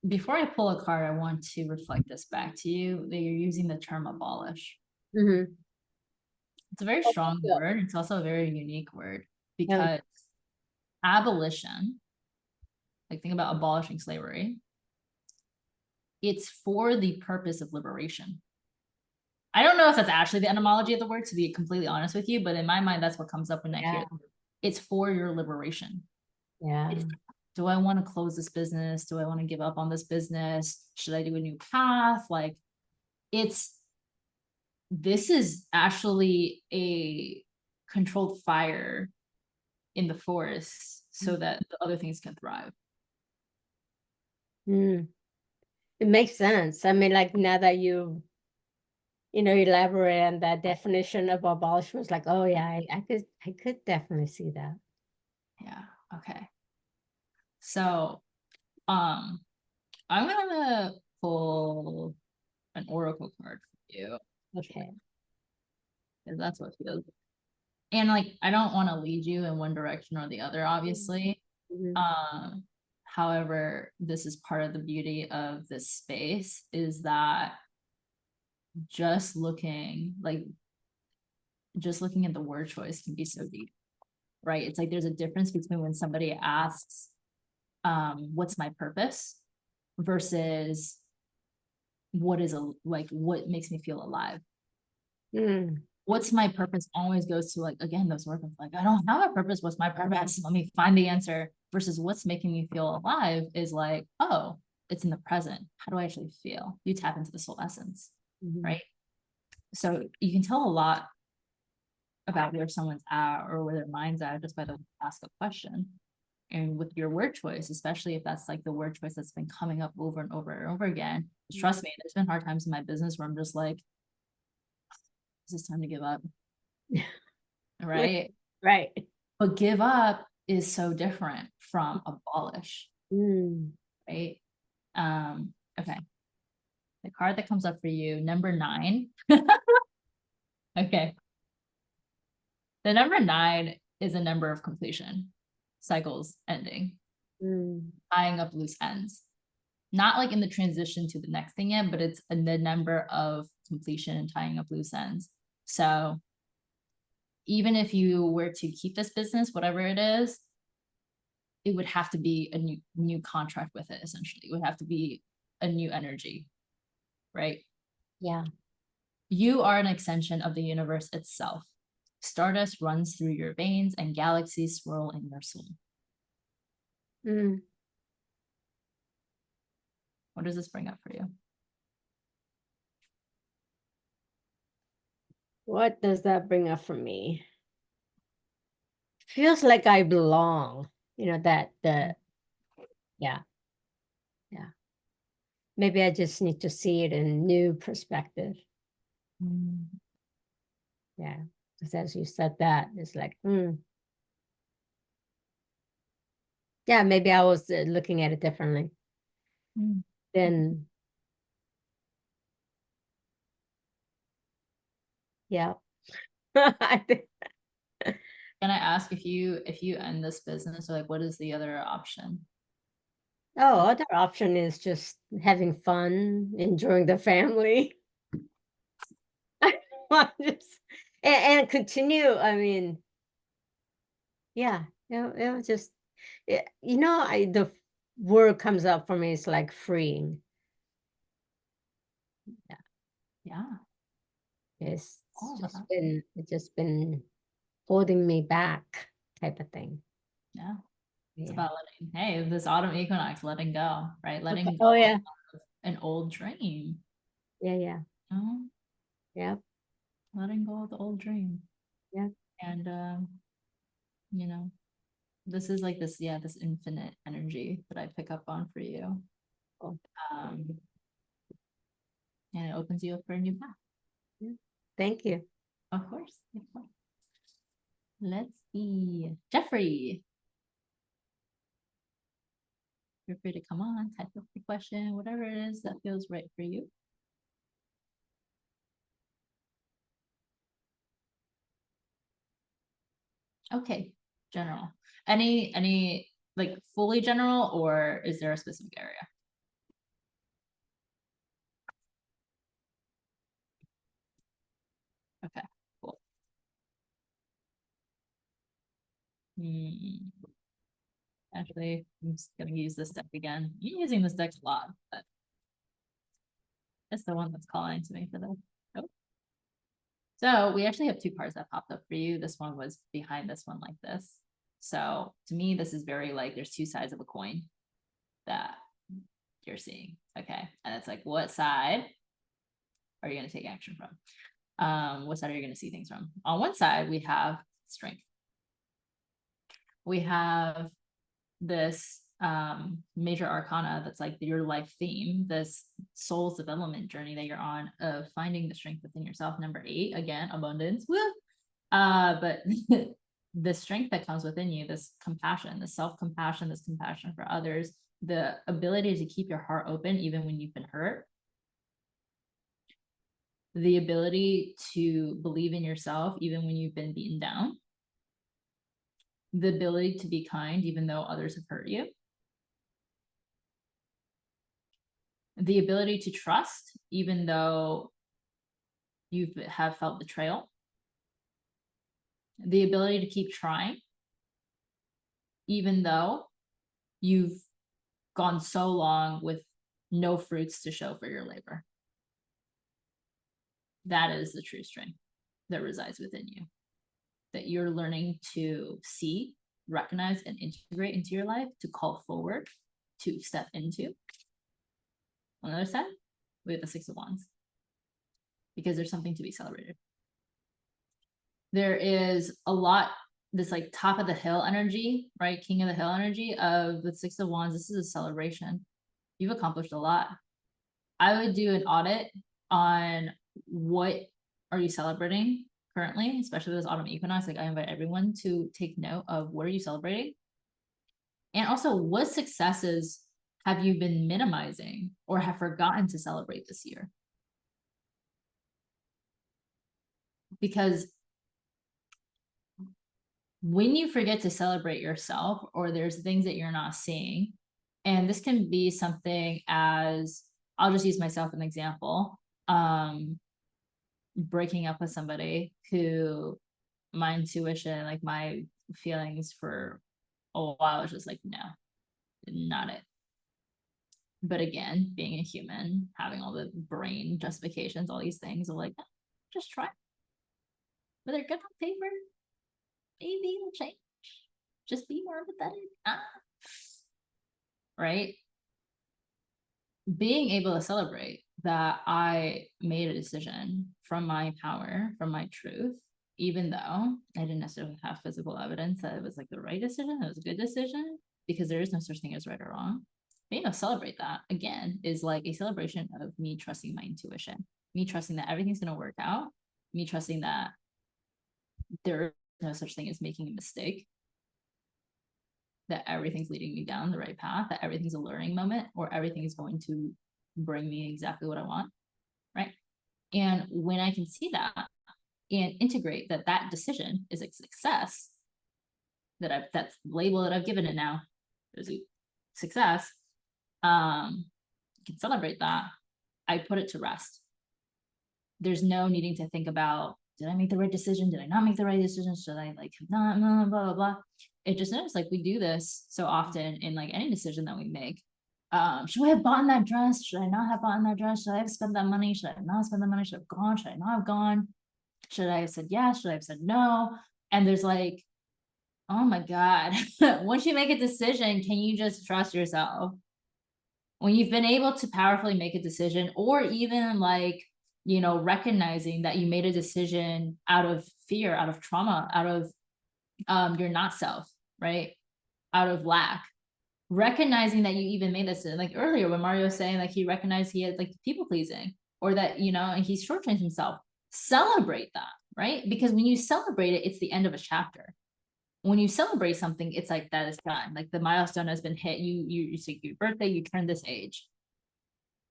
Before I pull a card, I want to reflect this back to you that you're using the term abolish. mhm. It's a very Oh, strong yeah. word. It's also a very unique word Yeah. because abolition, like think about abolishing slavery, it's for the purpose of liberation. I don't know if that's actually the etymology of the word, to be completely honest with you, but in my mind, that's what comes up when I hear it. It's for your liberation. Yeah. It's, do I want to close this business? Do I want to give up on this business? Should I do a new path? Like, this is actually a controlled fire in the forest so that the other things can thrive. Mm. It makes sense. I mean, like now that you elaborate on that definition of abolishment, it's like, oh yeah, I could definitely see that. Yeah. Okay. So, I'm gonna pull an oracle card for you Okay. because that's what feels. And like, I don't want to lead you in one direction or the other, obviously. Mhm. However, this is part of the beauty of this space is that just looking at the word choice can be so deep, right? It's like there's a difference between when somebody asks, what's my purpose versus what makes me feel alive. Mm. What's my purpose always goes to, like, again, those work of like, I don't have a purpose. What's my purpose? Let me find the answer versus what's making me feel alive is like, oh, it's in the present. How do I actually feel? You tap into the soul essence, Mhm. right? So you can tell a lot about where someone's at or where their mind's at just by the ask a question. And with your word choice, especially if that's like the word choice that's been coming up over and over and over again, trust me, there's been hard times in my business where I'm just like, is this time to give up? Right? Right. But give up is so different from abolish, Mm. right? Okay. The card that comes up for you, number 9. Okay. The number 9 is a number of completion, cycles ending, Mm. tying up loose ends. Not like in the transition to the next thing yet, but it's the number of completion and tying up loose ends. So even if you were to keep this business, whatever it is, it would have to be a new contract with it, essentially. It would have to be a new energy, right? Yeah. You are an extension of the universe itself. Stardust runs through your veins and galaxies swirl in your soul. Mm. What does this bring up for you? What does that bring up for me? Feels like I belong, yeah. Yeah. Maybe I just need to see it in new perspective. Yeah. Because as you said that, it's like, yeah, maybe I was looking at it differently. Then, yeah. I think, Can I ask if you end this business, or like what is the other option? other option is just having fun, enjoying the family. Just, and continue. I mean, yeah, it was just, the word comes up for me. It's like freeing. Yeah. It's Oh, it's just been holding me back type of thing. yeah. It's Yeah. about letting, hey, this autumn equinox, letting go, right? Letting Okay. go Oh yeah. of an old dream. Yeah, yeah. You know? Yeah. Letting go of the old dream. Yeah. And you know, this is like this infinite energy that I pick up on for you. Cool. And it opens you up for a new path. Thank you. Of course. Of course. Let's see. Jeffrey. Feel free to come on, type up your question, whatever it is that feels right for you. Okay, general. Any like fully general, or is there a specific area? Okay, cool. Actually, I'm just gonna use this deck again. You're using this deck a lot, but it's the one that's calling to me for this. Oh. So we actually have two cards that popped up for you. This one was behind this one like this. So to me, this is very like there's two sides of a coin that you're seeing. Okay. And it's like, what side are you going to take action from? What side are you going to see things from? On one side, we have strength. We have this major arcana that's like your life theme, this soul's development journey that you're on of finding the strength within yourself. Number 8, again, abundance. Woo! But the strength that comes within you, this compassion, this self-compassion, this compassion for others, the ability to keep your heart open even when you've been hurt, the ability to believe in yourself even when you've been beaten down, the ability to be kind even though others have hurt you, the ability to trust even though you have felt betrayal, the ability to keep trying even though you've gone so long with no fruits to show for your labor. That is the true strength that resides within you, that you're learning to see, recognize, and integrate into your life, to call forward, to step into. On the other side, we have the 6 of Wands, because there's something to be celebrated. There is a lot, this like top of the hill energy, right? King of the hill energy of the 6 of Wands. This is a celebration. You've accomplished a lot. I would do an audit on what are you celebrating currently, especially with this autumn equinox. Like I invite everyone to take note of what are you celebrating? And also what successes have you been minimizing or have forgotten to celebrate this year? Because when you forget to celebrate yourself, or there's things that you're not seeing, and this can be something as, I'll just use myself as an example, breaking up with somebody who my intuition, like my feelings for a while was just like, no, not it. But again, being a human, having all the brain justifications, all these things of like, just try. But they're good on paper. Maybe it'll change. Just be more empathetic. Right? Being able to celebrate that I made a decision from my power, from my truth, even though I didn't necessarily have physical evidence that it was like the right decision, it was a good decision, because there is no such thing as right or wrong. Being able to celebrate that, again, is like a celebration of me trusting my intuition, me trusting that everything's going to work out, me trusting that there is no such thing as making a mistake, that everything's leading me down the right path, that everything's a learning moment, or everything is going to bring me exactly what I want, right? And when I can see that and integrate that that decision is a success, that that's the label that I've given it now, there's a success, can celebrate that, I put it to rest. There's no needing to think about, did I make the right decision? Did I not make the right decision? Should I like not, blah, blah, blah. It just is like we do this so often in like any decision that we make. Should I have bought that dress? Should I not have bought that dress? Should I have spent that money? Should I have not spent that money? Should I have gone? Should I not have gone? Should I have said yes? Should I have said no? And there's like, oh my God, once you make a decision, can you just trust yourself? When you've been able to powerfully make a decision, or even like, you know, recognizing that you made a decision out of fear, out of trauma, out of your not self, right? Out of lack. Recognizing that you even made this, like earlier when Mario was saying like he recognized he had like people pleasing. or that, you know, and he's shortchanged himself, celebrate that, right? Because when you celebrate it, it's the end of a chapter. When you celebrate something, it's like that is done. Like the milestone has been hit. You take your birthday, you turn this age.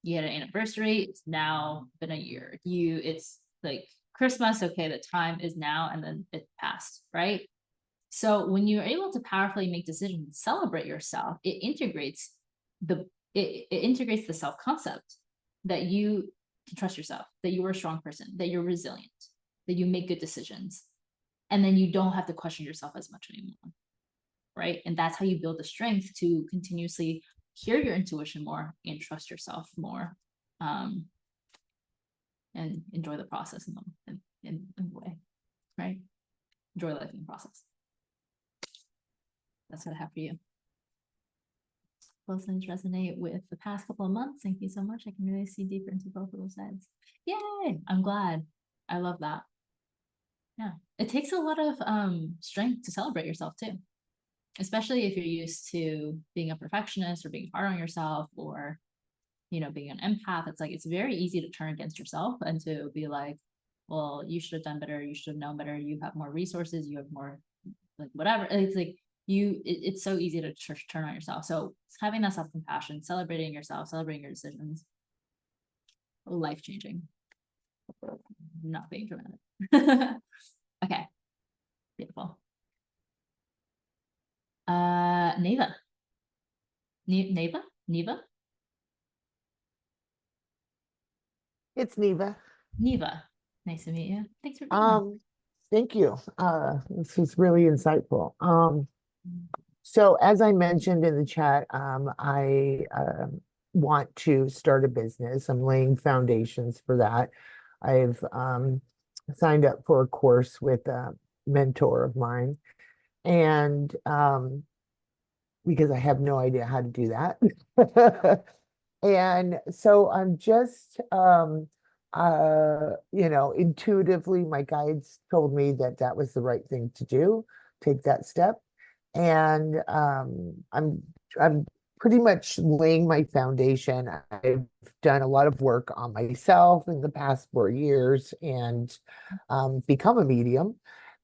You had an anniversary, it's now been a year. It's like Christmas, okay, the time is now, and then it passed, right? So when you're able to powerfully make decisions and celebrate yourself, it integrates it integrates the self-concept that you can trust yourself, that you are a strong person, that you're resilient, that you make good decisions. And then you don't have to question yourself as much anymore, right? And that's how you build the strength to continuously hear your intuition more and trust yourself more, and enjoy the process in a way, right? Enjoy life in the process. That's what I have for you. Both sides resonate with the past couple of months. Thank you so much. I can really see deeper into both of those sides. Yay! I'm glad. I love that. Yeah, it takes a lot of strength to celebrate yourself too, especially if you're used to being a perfectionist or being hard on yourself, or, you know, being an empath. It's like, it's very easy to turn against yourself and to be like, well, you should have done better, you should have known better, you have more resources, you have more, like, whatever. It's like it's so easy to turn on yourself. So having that self-compassion, celebrating yourself, celebrating your decisions, life-changing. Not being dramatic. Okay, beautiful. Neva. Neva? It's Neva. Neva. Nice to meet you. Thanks for being here. Thank you. This was really insightful. So as I mentioned in the chat, I want to start a business. I'm laying foundations for that. I've signed up for a course with a mentor of mine, and because I have no idea how to do that. And so I'm just you know, intuitively, my guides told me that that was the right thing to do, take that step. And I'm pretty much laying my foundation. I've done a lot of work on myself in the past 4 years and become a medium.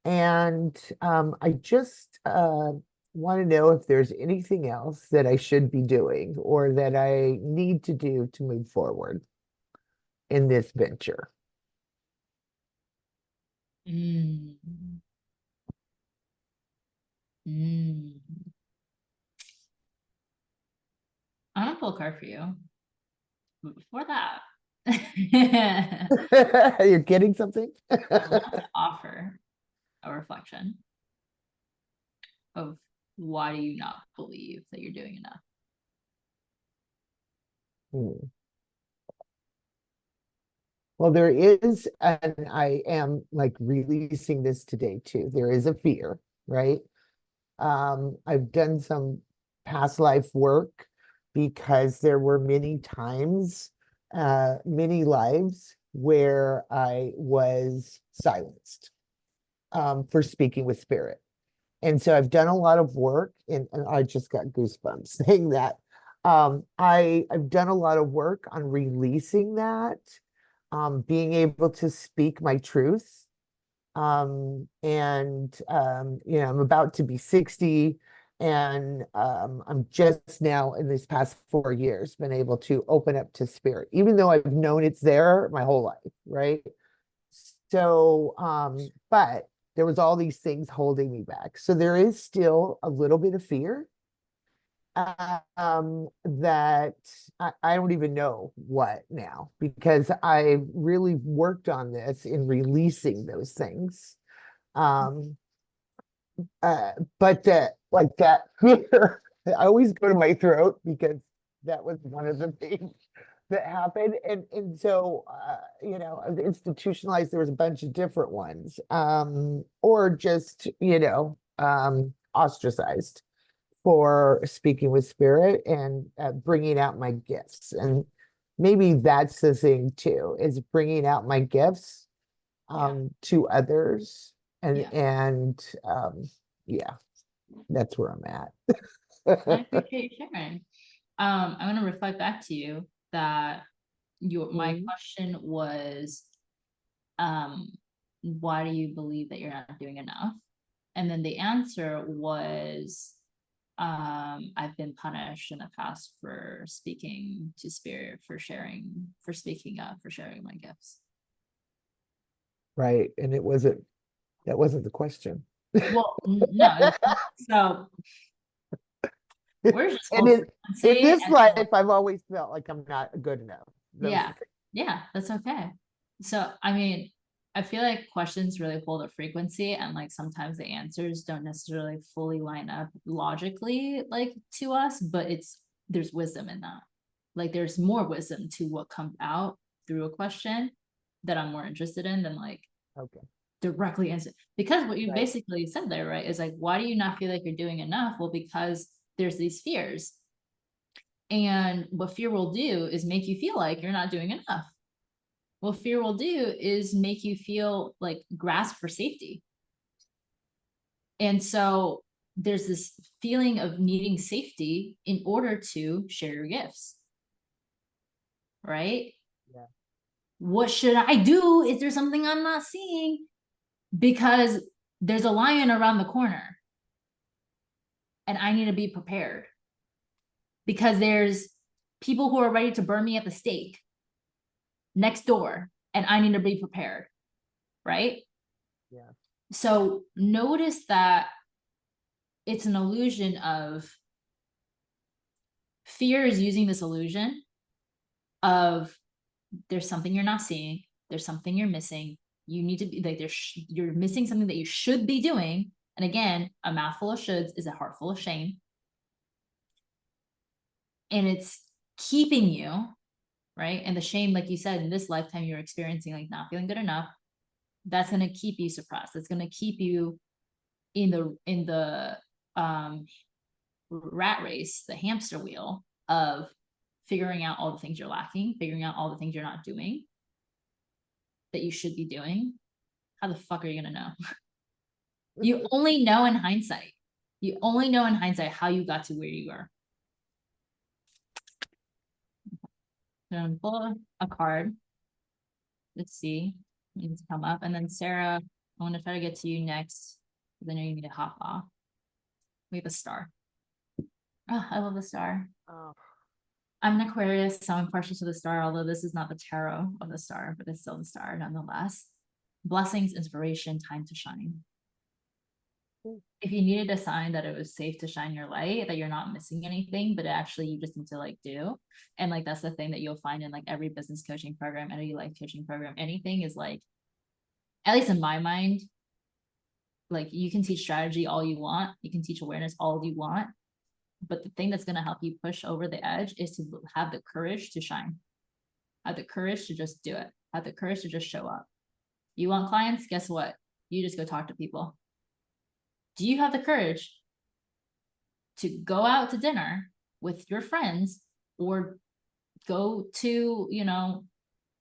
And I just want to know if there's anything else that I should be doing or that I need to do to move forward in this venture. Mm. Mm. I'm gonna pull a card for you. But before that, You're getting something? I want to offer a reflection of why do you not believe that you're doing enough? Well, there is, and I am like releasing this today too. There is a fear, right? I've done some past life work because there were many times, many lives where I was silenced for speaking with spirit. And so I've done a lot of work, and I just got goosebumps saying that. I've done a lot of work on releasing that, being able to speak my truth. And you know, I'm about to be 60, and I'm just now in these past 4 years been able to open up to spirit, even though I've known it's there my whole life, right? So, but there was all these things holding me back. So there is still a little bit of fear that I don't even know what now, because I really worked on this in releasing those things. But that, like that fear, I always go to my throat because that was one of the things that happened. And so, you know, institutionalized, there was a bunch of different ones, or just, you know, ostracized for speaking with spirit and bringing out my gifts. And maybe that's the thing too, is bringing out my gifts to others. And yeah, that's where I'm at. I appreciate you sharing. I'm going to reflect back to you that my Mhm. question was, why do you believe that you're not doing enough? And then the answer was, I've been punished in the past for speaking to spirit, for speaking up, for sharing my gifts. Right, and that wasn't the question. Well, no, so we're just And holding in frequency this and life, I've always felt like I'm not good enough. Those yeah, things. yeah, that's okay. So, I mean, I feel like questions really hold a frequency, and like sometimes the answers don't necessarily fully line up logically, like to us, but there's wisdom in that. Like there's more wisdom to what comes out through a question that I'm more interested in than like Okay, directly answer. Because what you Right. basically said there, right, is like, why do you not feel like you're doing enough? Well, because there's these fears. And what fear will do is make you feel like you're not doing enough. What fear will do is make you feel like grasp for safety. And so there's this feeling of needing safety in order to share your gifts. Right? Yeah. What should I do? Is there something I'm not seeing? Because there's a lion around the corner and I need to be prepared. Because there's people who are ready to burn me at the stake next door and I need to be prepared. Right? Yeah. So notice that it's an illusion of fear is using this illusion of there's something you're not seeing, there's something you're missing. You need to be like you're missing something that you should be doing. And again, a mouthful of shoulds is a heart full of shame. And it's keeping you, right? And the shame, like you said, in this lifetime, you're experiencing like not feeling good enough. That's going to keep you suppressed. It's going to keep you in the rat race, the hamster wheel of figuring out all the things you're lacking, figuring out all the things you're not doing that you should be doing. How the fuck are you going to know? You only know in hindsight. You only know in hindsight how you got to where you are. So pull a card. Let's see. You need to come up. And then Sarah, I want to try to get to you next because I know you need to hop off. We have a star. Oh, I love the star. Oh, I'm an Aquarius, so I'm partial to the star, although this is not the tarot of the star, but it's still the star nonetheless. Blessings, inspiration, time to shine. If you needed a sign that it was safe to shine your light, that you're not missing anything, but actually you just need to like do. And like that's the thing that you'll find in like every business coaching program, any life coaching program, anything is like, at least in my mind, like you can teach strategy all you want, you can teach awareness all you want. But the thing that's going to help you push over the edge is to have the courage to shine. Have the courage to just do it. Have the courage to just show up. You want clients? Guess what? You just go talk to people. Do you have the courage to go out to dinner with your friends or go to,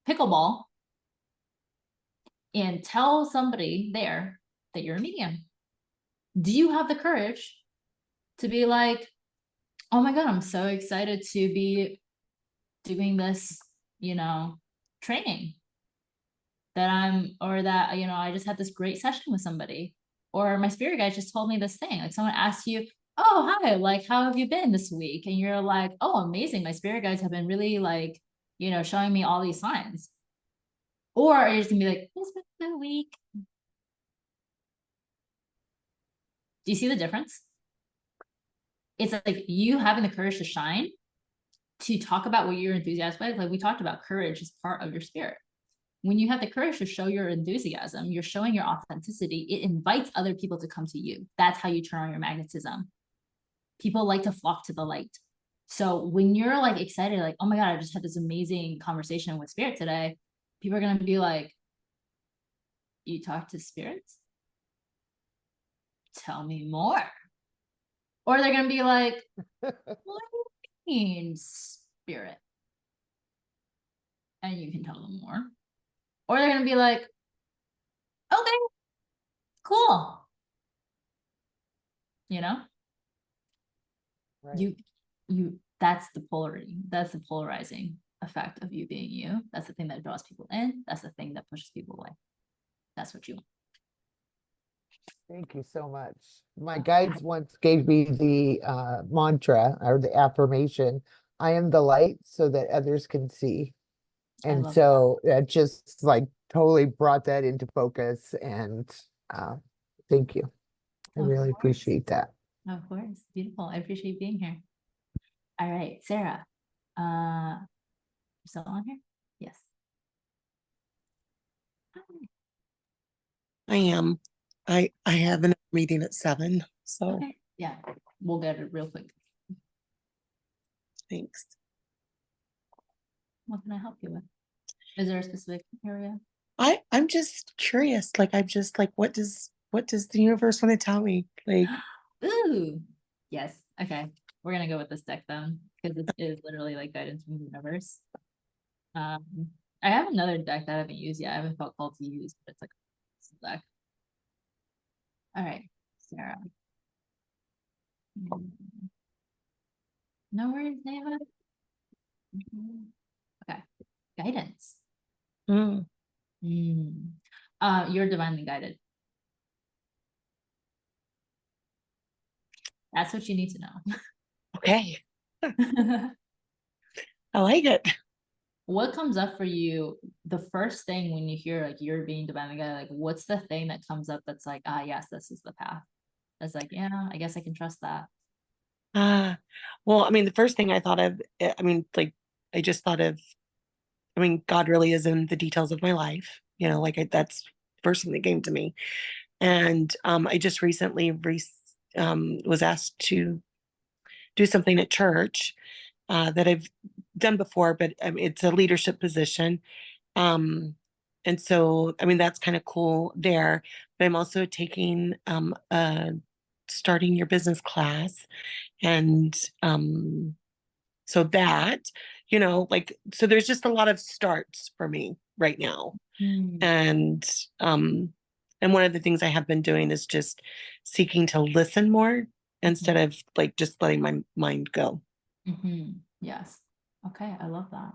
pickleball and tell somebody there that you're a medium? Do you have the courage to be like, oh my God, I'm so excited to be doing this, training that I just had this great session with somebody, or my spirit guide just told me this thing. Like someone asked you, oh, hi, like, how have you been this week? And you're like, oh, amazing. My spirit guides have been really like, showing me all these signs. Or you're just gonna be like, it's been a week. Do you see the difference? It's like you having the courage to shine, to talk about what you're enthusiastic with. Like we talked about, courage is part of your spirit. When you have the courage to show your enthusiasm, you're showing your authenticity. It invites other people to come to you. That's how you turn on your magnetism. People like to flock to the light. So when you're like excited, like, oh my God, I just had this amazing conversation with spirit today, people are going to be like, you talk to spirits? Tell me more. Or they're going to be like, what do you mean, spirit? And you can tell them more. Or they're going to be like, okay, cool. right. That's the polarity. That's the polarizing. effect of you being you. That's the thing that draws people in. That's the thing that pushes people away. That's what you want. Thank you so much. My guides once gave me the mantra or the affirmation, I am the light so that others can see. I And love so that just like totally brought that into focus, and thank you. I Of really course. appreciate that. Of course. Beautiful. I appreciate being here. All right, Sarah. You're still on here? Yes. I am. I have a meeting at 7, so Okay. Yeah, we'll get it real quick. thanks. What can I help you with? Is there a specific area? I'm just curious. Like I'm just like, what does the universe want to tell me? Like, Ooh, yes. Okay, we're gonna go with this deck then, because it is literally like guidance from the universe. I have another deck that I haven't used yet. I haven't felt called to use, but it's like a deck. All right, Sarah. No worries, Neva. Okay, guidance. mm, You're divinely guided. That's what you need to okay, know. I like it. What comes up for you the first thing when you hear like you're being divinely guided? Like, what's the thing that comes up that's like, ah, yes, this is the path. That's like, yeah, I guess I can trust that. Well, I mean, the first thing I thought of, I mean, like, I just thought of, I mean, God really is in the details of my life. You know, like that's the first thing that came to me. And I just recently was asked to do something at church that I've done before, but it's a leadership position. And so, I mean, that's kind of cool there. But I'm also taking starting your business class. And so that, you know, like, so there's just a lot of starts for me right now. And one of the things I have been doing is just seeking to listen more instead of like just letting my mind go. Yes. Okay, I love that.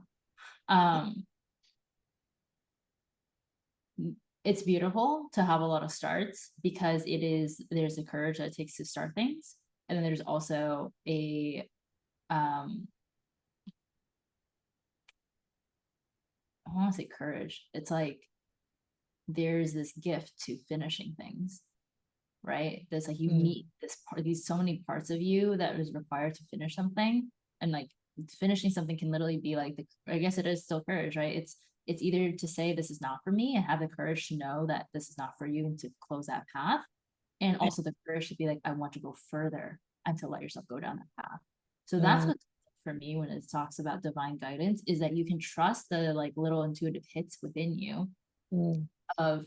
It's beautiful to have a lot of starts because there's a courage that it takes to start things. And then there's also a I want to say courage. It's like there's this gift to finishing things, right? There's like you meet this part, these so many parts of you that is required to finish something, and like finishing something can literally be like I guess it is still courage, right? It's either to say this is not for me and have the courage to know that this is not for you and to close that path, and also the courage to be like I want to go further and to let yourself go down that path. So that's what for me when it talks about divine guidance is that you can trust the like little intuitive hits within you of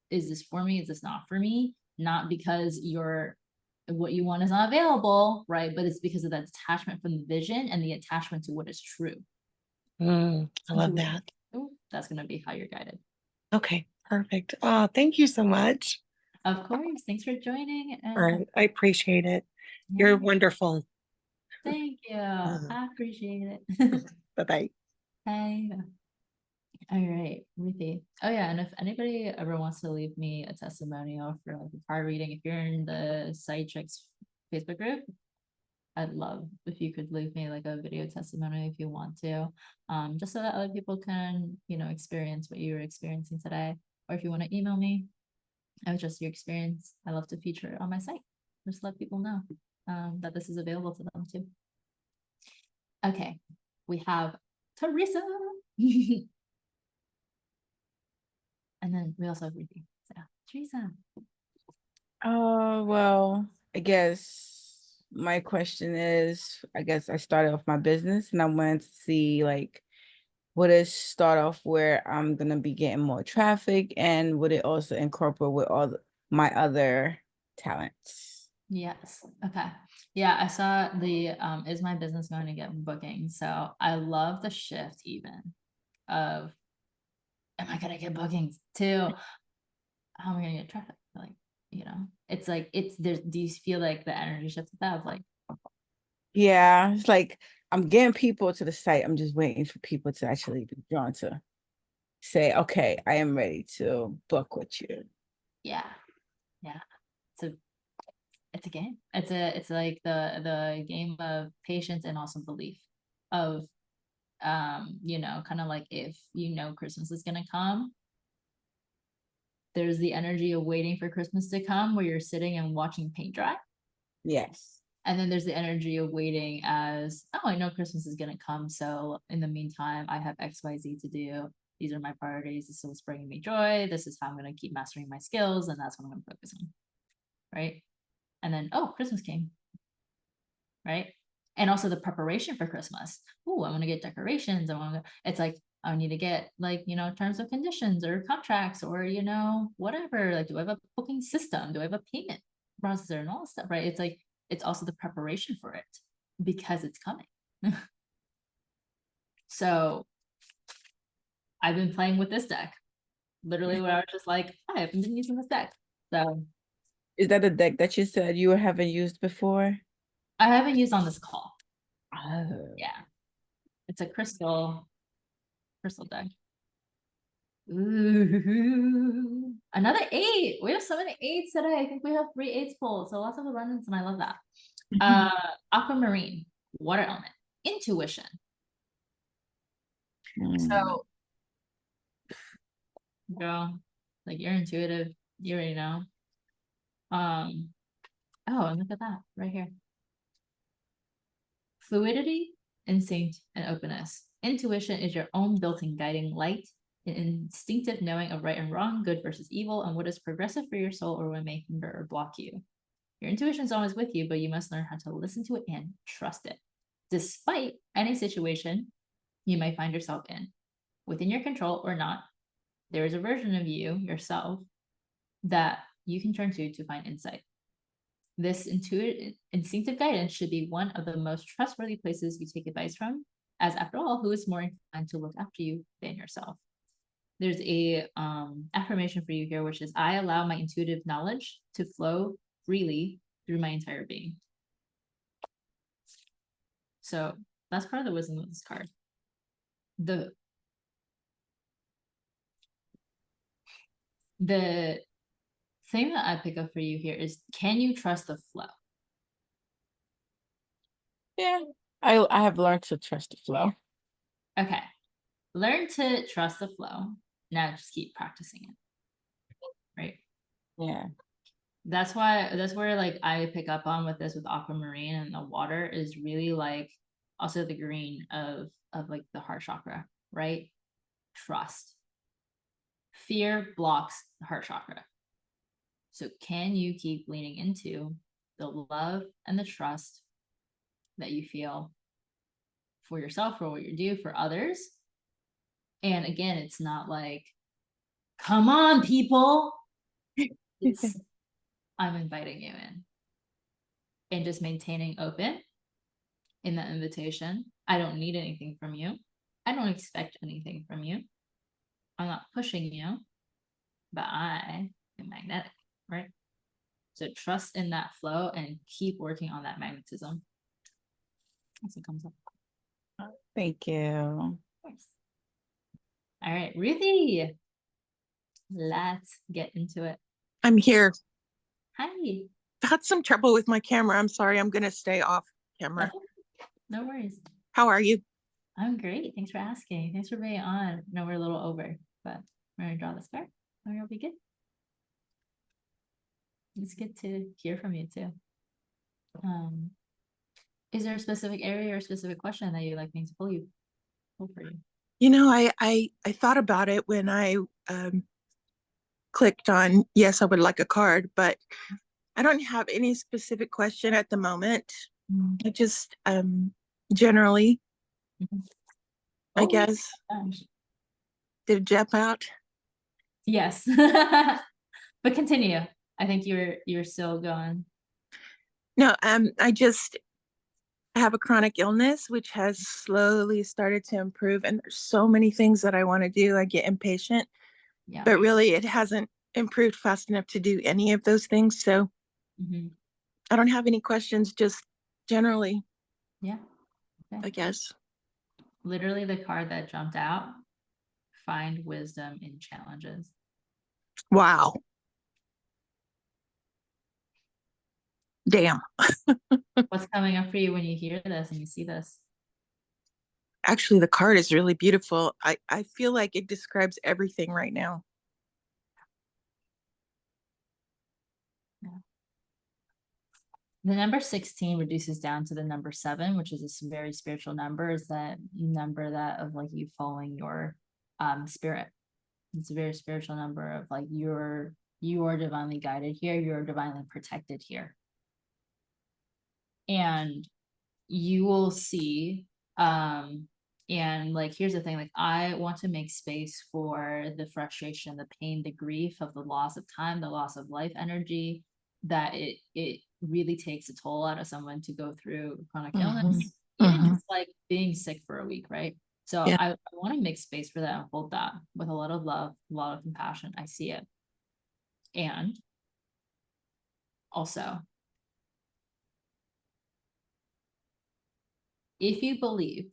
is this for me, is this not for me, not because what you want is not available, right? But it's because of that attachment from the vision and the attachment to what is true. I love that. That's going to be how you're guided. Okay, perfect. Oh, thank you so much. Of course. Thanks for joining. All right, I appreciate it. You're wonderful. Thank you. I appreciate it. Bye-bye. Bye. All right, Ruthie. Oh yeah, and if anybody ever wants to leave me a testimonial for like a card reading, if you're in the Side Chicks Facebook group, I'd love if you could leave me like a video testimony if you want to, just so that other people can, experience what you were experiencing today. Or if you want to email me, just your experience. I love to feature it on my site. Just let people know that this is available to them too. Okay, we have Teresa. And then we also have Ruthie. So, Teresa. Well, I guess my question is, I guess I started off my business and I wanted to see like, would it start off where I'm gonna be getting more traffic, and would it also incorporate with all my other talents? Yes. Okay. Yeah, I saw the is my business going to get bookings? So I love the shift even of am I gonna get bookings too? How am I gonna get traffic? Like, it's like there's do you feel like the energy shift of that of like Yeah, it's like I'm getting people to the site. I'm just waiting for people to actually be drawn to say, okay, I am ready to book with you. Yeah. Yeah. So it's a game. It's like the game of patience and also belief of you know, kind of like if you know Christmas is gonna come, there's the energy of waiting for Christmas to come where you're sitting and watching paint dry. Yes. And then there's the energy of waiting as, oh, I know Christmas is gonna come. So in the meantime, I have XYZ to do. These are my priorities. This is what's bringing me joy. This is how I'm gonna keep mastering my skills, and that's what I'm gonna focus on. Right. And then, oh, Christmas came. Right. And also the preparation for Christmas. Oh, I want to get decorations. It's like, I need to get like, you know, terms of conditions or contracts or, you know, whatever. Like, do I have a booking system? Do I have a payment processor and all that stuff? Right. It's like, it's also the preparation for it because it's coming. So I've been playing with this deck. Literally, where I was just like, I haven't been using this deck. So Is that a deck that you said you haven't used before? I haven't used on this call. Oh. Yeah. It's a crystal deck. Ooh, another 8. We have so many 8s today. I think we have 3 8s pulled. So lots of abundance, and I love that. Aquamarine, water element, intuition. So, girl, like you're intuitive. You already know. Oh, and look at that right here. Fluidity, instinct, and openness. Intuition is your own built-in guiding light, an instinctive knowing of right and wrong, good versus evil, and what is progressive for your soul or what may hinder or block you. Your intuition is always with you, but you must learn how to listen to it and trust it. Despite any situation you might find yourself in, within your control or not, there is a version of you, yourself, that you can turn to find insight. This instinctive guidance should be one of the most trustworthy places you take advice from, as after all, who is more inclined to look after you than yourself? There's a affirmation for you here, which is, I allow my intuitive knowledge to flow freely through my entire being. So that's part of the wisdom of this card. The thing that I pick up for you here is, can you trust the flow? Yeah, I have learned to trust the flow. Okay. Learn to trust the flow. Now just keep practicing it. Right? Yeah. That's where like I pick up on with this with aquamarine and the water is really like also the green of like the heart chakra, right? Trust. Fear blocks the heart chakra. So can you keep leaning into the love and the trust that you feel for yourself, for what you do, for others? And again, it's not like, come on, people. It's I'm inviting you in. And just maintaining open in that invitation. I don't need anything from you. I don't expect anything from you. I'm not pushing you, but I am magnetic, right? So trust in that flow and keep working on that magnetism as it comes up. Thank you. Of course. All right, Ruthie. Let's get into it. I'm here. Hi. I had some trouble with my camera. I'm sorry. I'm going to stay off camera. No worries. How are you? I'm great. Thanks for asking. Thanks for being on. No, we're a little over, but we're gonna draw this card. It'll be good. It's good to hear from you too. Is there a specific area or a specific question that you'd like me to pull for you? You know, I thought about it when I clicked on yes, I would like a card, but I don't have any specific question at the moment. I just generally, I guess. Did it jump out? Yes. But continue. I think you're still going. No, I just have a chronic illness which has slowly started to improve, and there's so many things that I want to do. I get impatient, Yeah. but really it hasn't improved fast enough to do any of those things. So I don't have any questions, just generally. Yeah. I guess. Literally the card that jumped out, find wisdom in challenges. Wow. Damn. What's coming up for you when you hear this and you see this? Actually, the card is really beautiful. I feel like it describes everything right now. The number 16 reduces down to the number 7, which is a very spiritual number. Is that number that of like you following your spirit. It's a very spiritual number of like you are divinely guided here, you're divinely protected here. And you will see, and like here's the thing, like I want to make space for the frustration, the pain, the grief of the loss of time, the loss of life energy, that it really takes a toll out of someone to go through chronic illness, even just like being sick for a week, right? So Yeah. I want to make space for that and hold that with a lot of love, a lot of compassion. I see it. And also, if you believe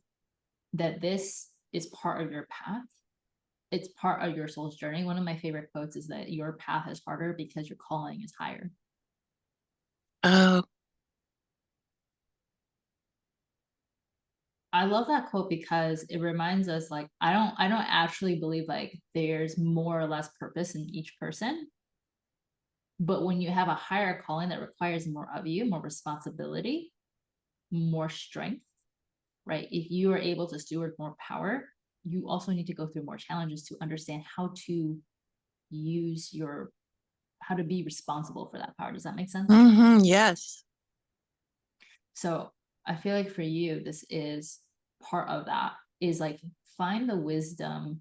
that this is part of your path, it's part of your soul's journey. One of my favorite quotes is that your path is harder because your calling is higher. Oh, I love that quote because it reminds us like I don't actually believe like there's more or less purpose in each person. But when you have a higher calling that requires more of you, more responsibility, more strength, right? If you are able to steward more power, you also need to go through more challenges to understand how to use how to be responsible for that power. Does that make sense? yes. So I feel like for you, this is part of that, is like find the wisdom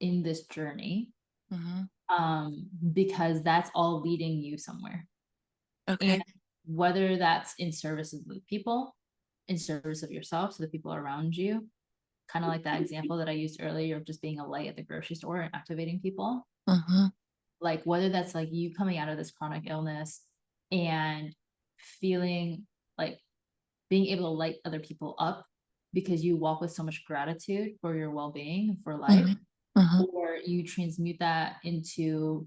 in this journey, because that's all leading you somewhere. Okay. And whether that's in service of the people, in service of yourself, so the people around you, kind of like that example that I used earlier of just being a light at the grocery store and activating people. Like whether that's like you coming out of this chronic illness and feeling like being able to light other people up because you walk with so much gratitude for your well-being, for life, or you transmute that into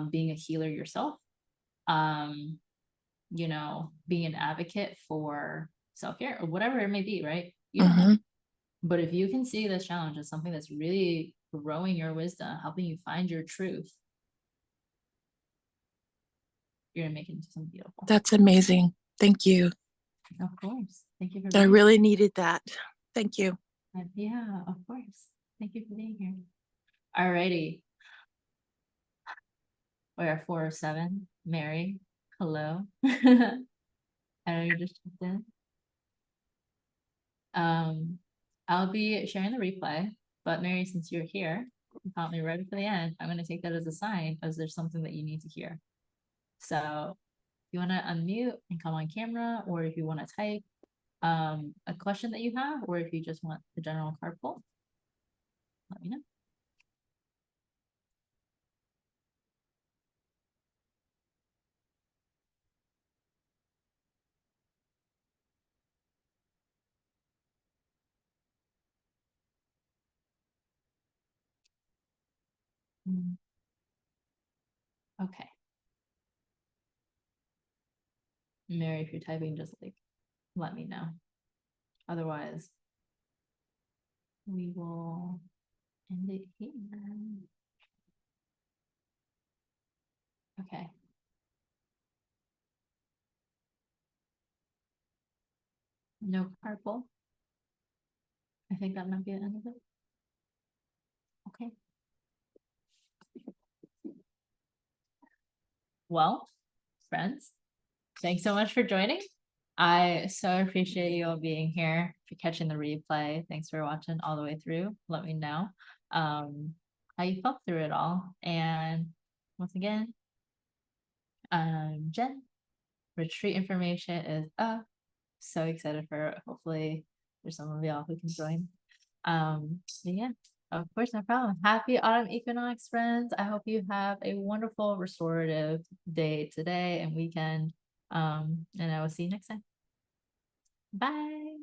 being a healer yourself, you know, being an advocate for self-care or whatever it may be, right? You don't know. But if you can see this challenge as something that's really growing your wisdom, helping you find your truth, you're gonna make it into something beautiful. That's amazing. Thank you. Of course. Thank you for I being really needed that. Thank you. here. Yeah, of course. Thank you for being here. Alrighty. We're at 407. Mary, hello. I know you just checked in. I'll be sharing the replay, but Mary, since you're here, you caught me right for the end. I'm gonna take that as a sign as there's something that you need to hear. So if you want to unmute and come on camera, or if you want to type a question that you have, or if you just want the general card pull, let me know. Okay. Mary, if you're typing, just like let me know. Otherwise, we will end it here. Okay. No card pull. I think that might be the end of it. Okay. Well, friends, thanks so much for joining. I so appreciate you all being here. If you're catching the replay, thanks for watching all the way through. Let me know how you felt through it all. And once again, Jen, retreat information is up. So excited for it. Hopefully there's some of y'all who can join. Yeah, of course, no problem. Happy autumn equinox, friends. I hope you have a wonderful restorative day today and weekend. And I will see you next time. Bye.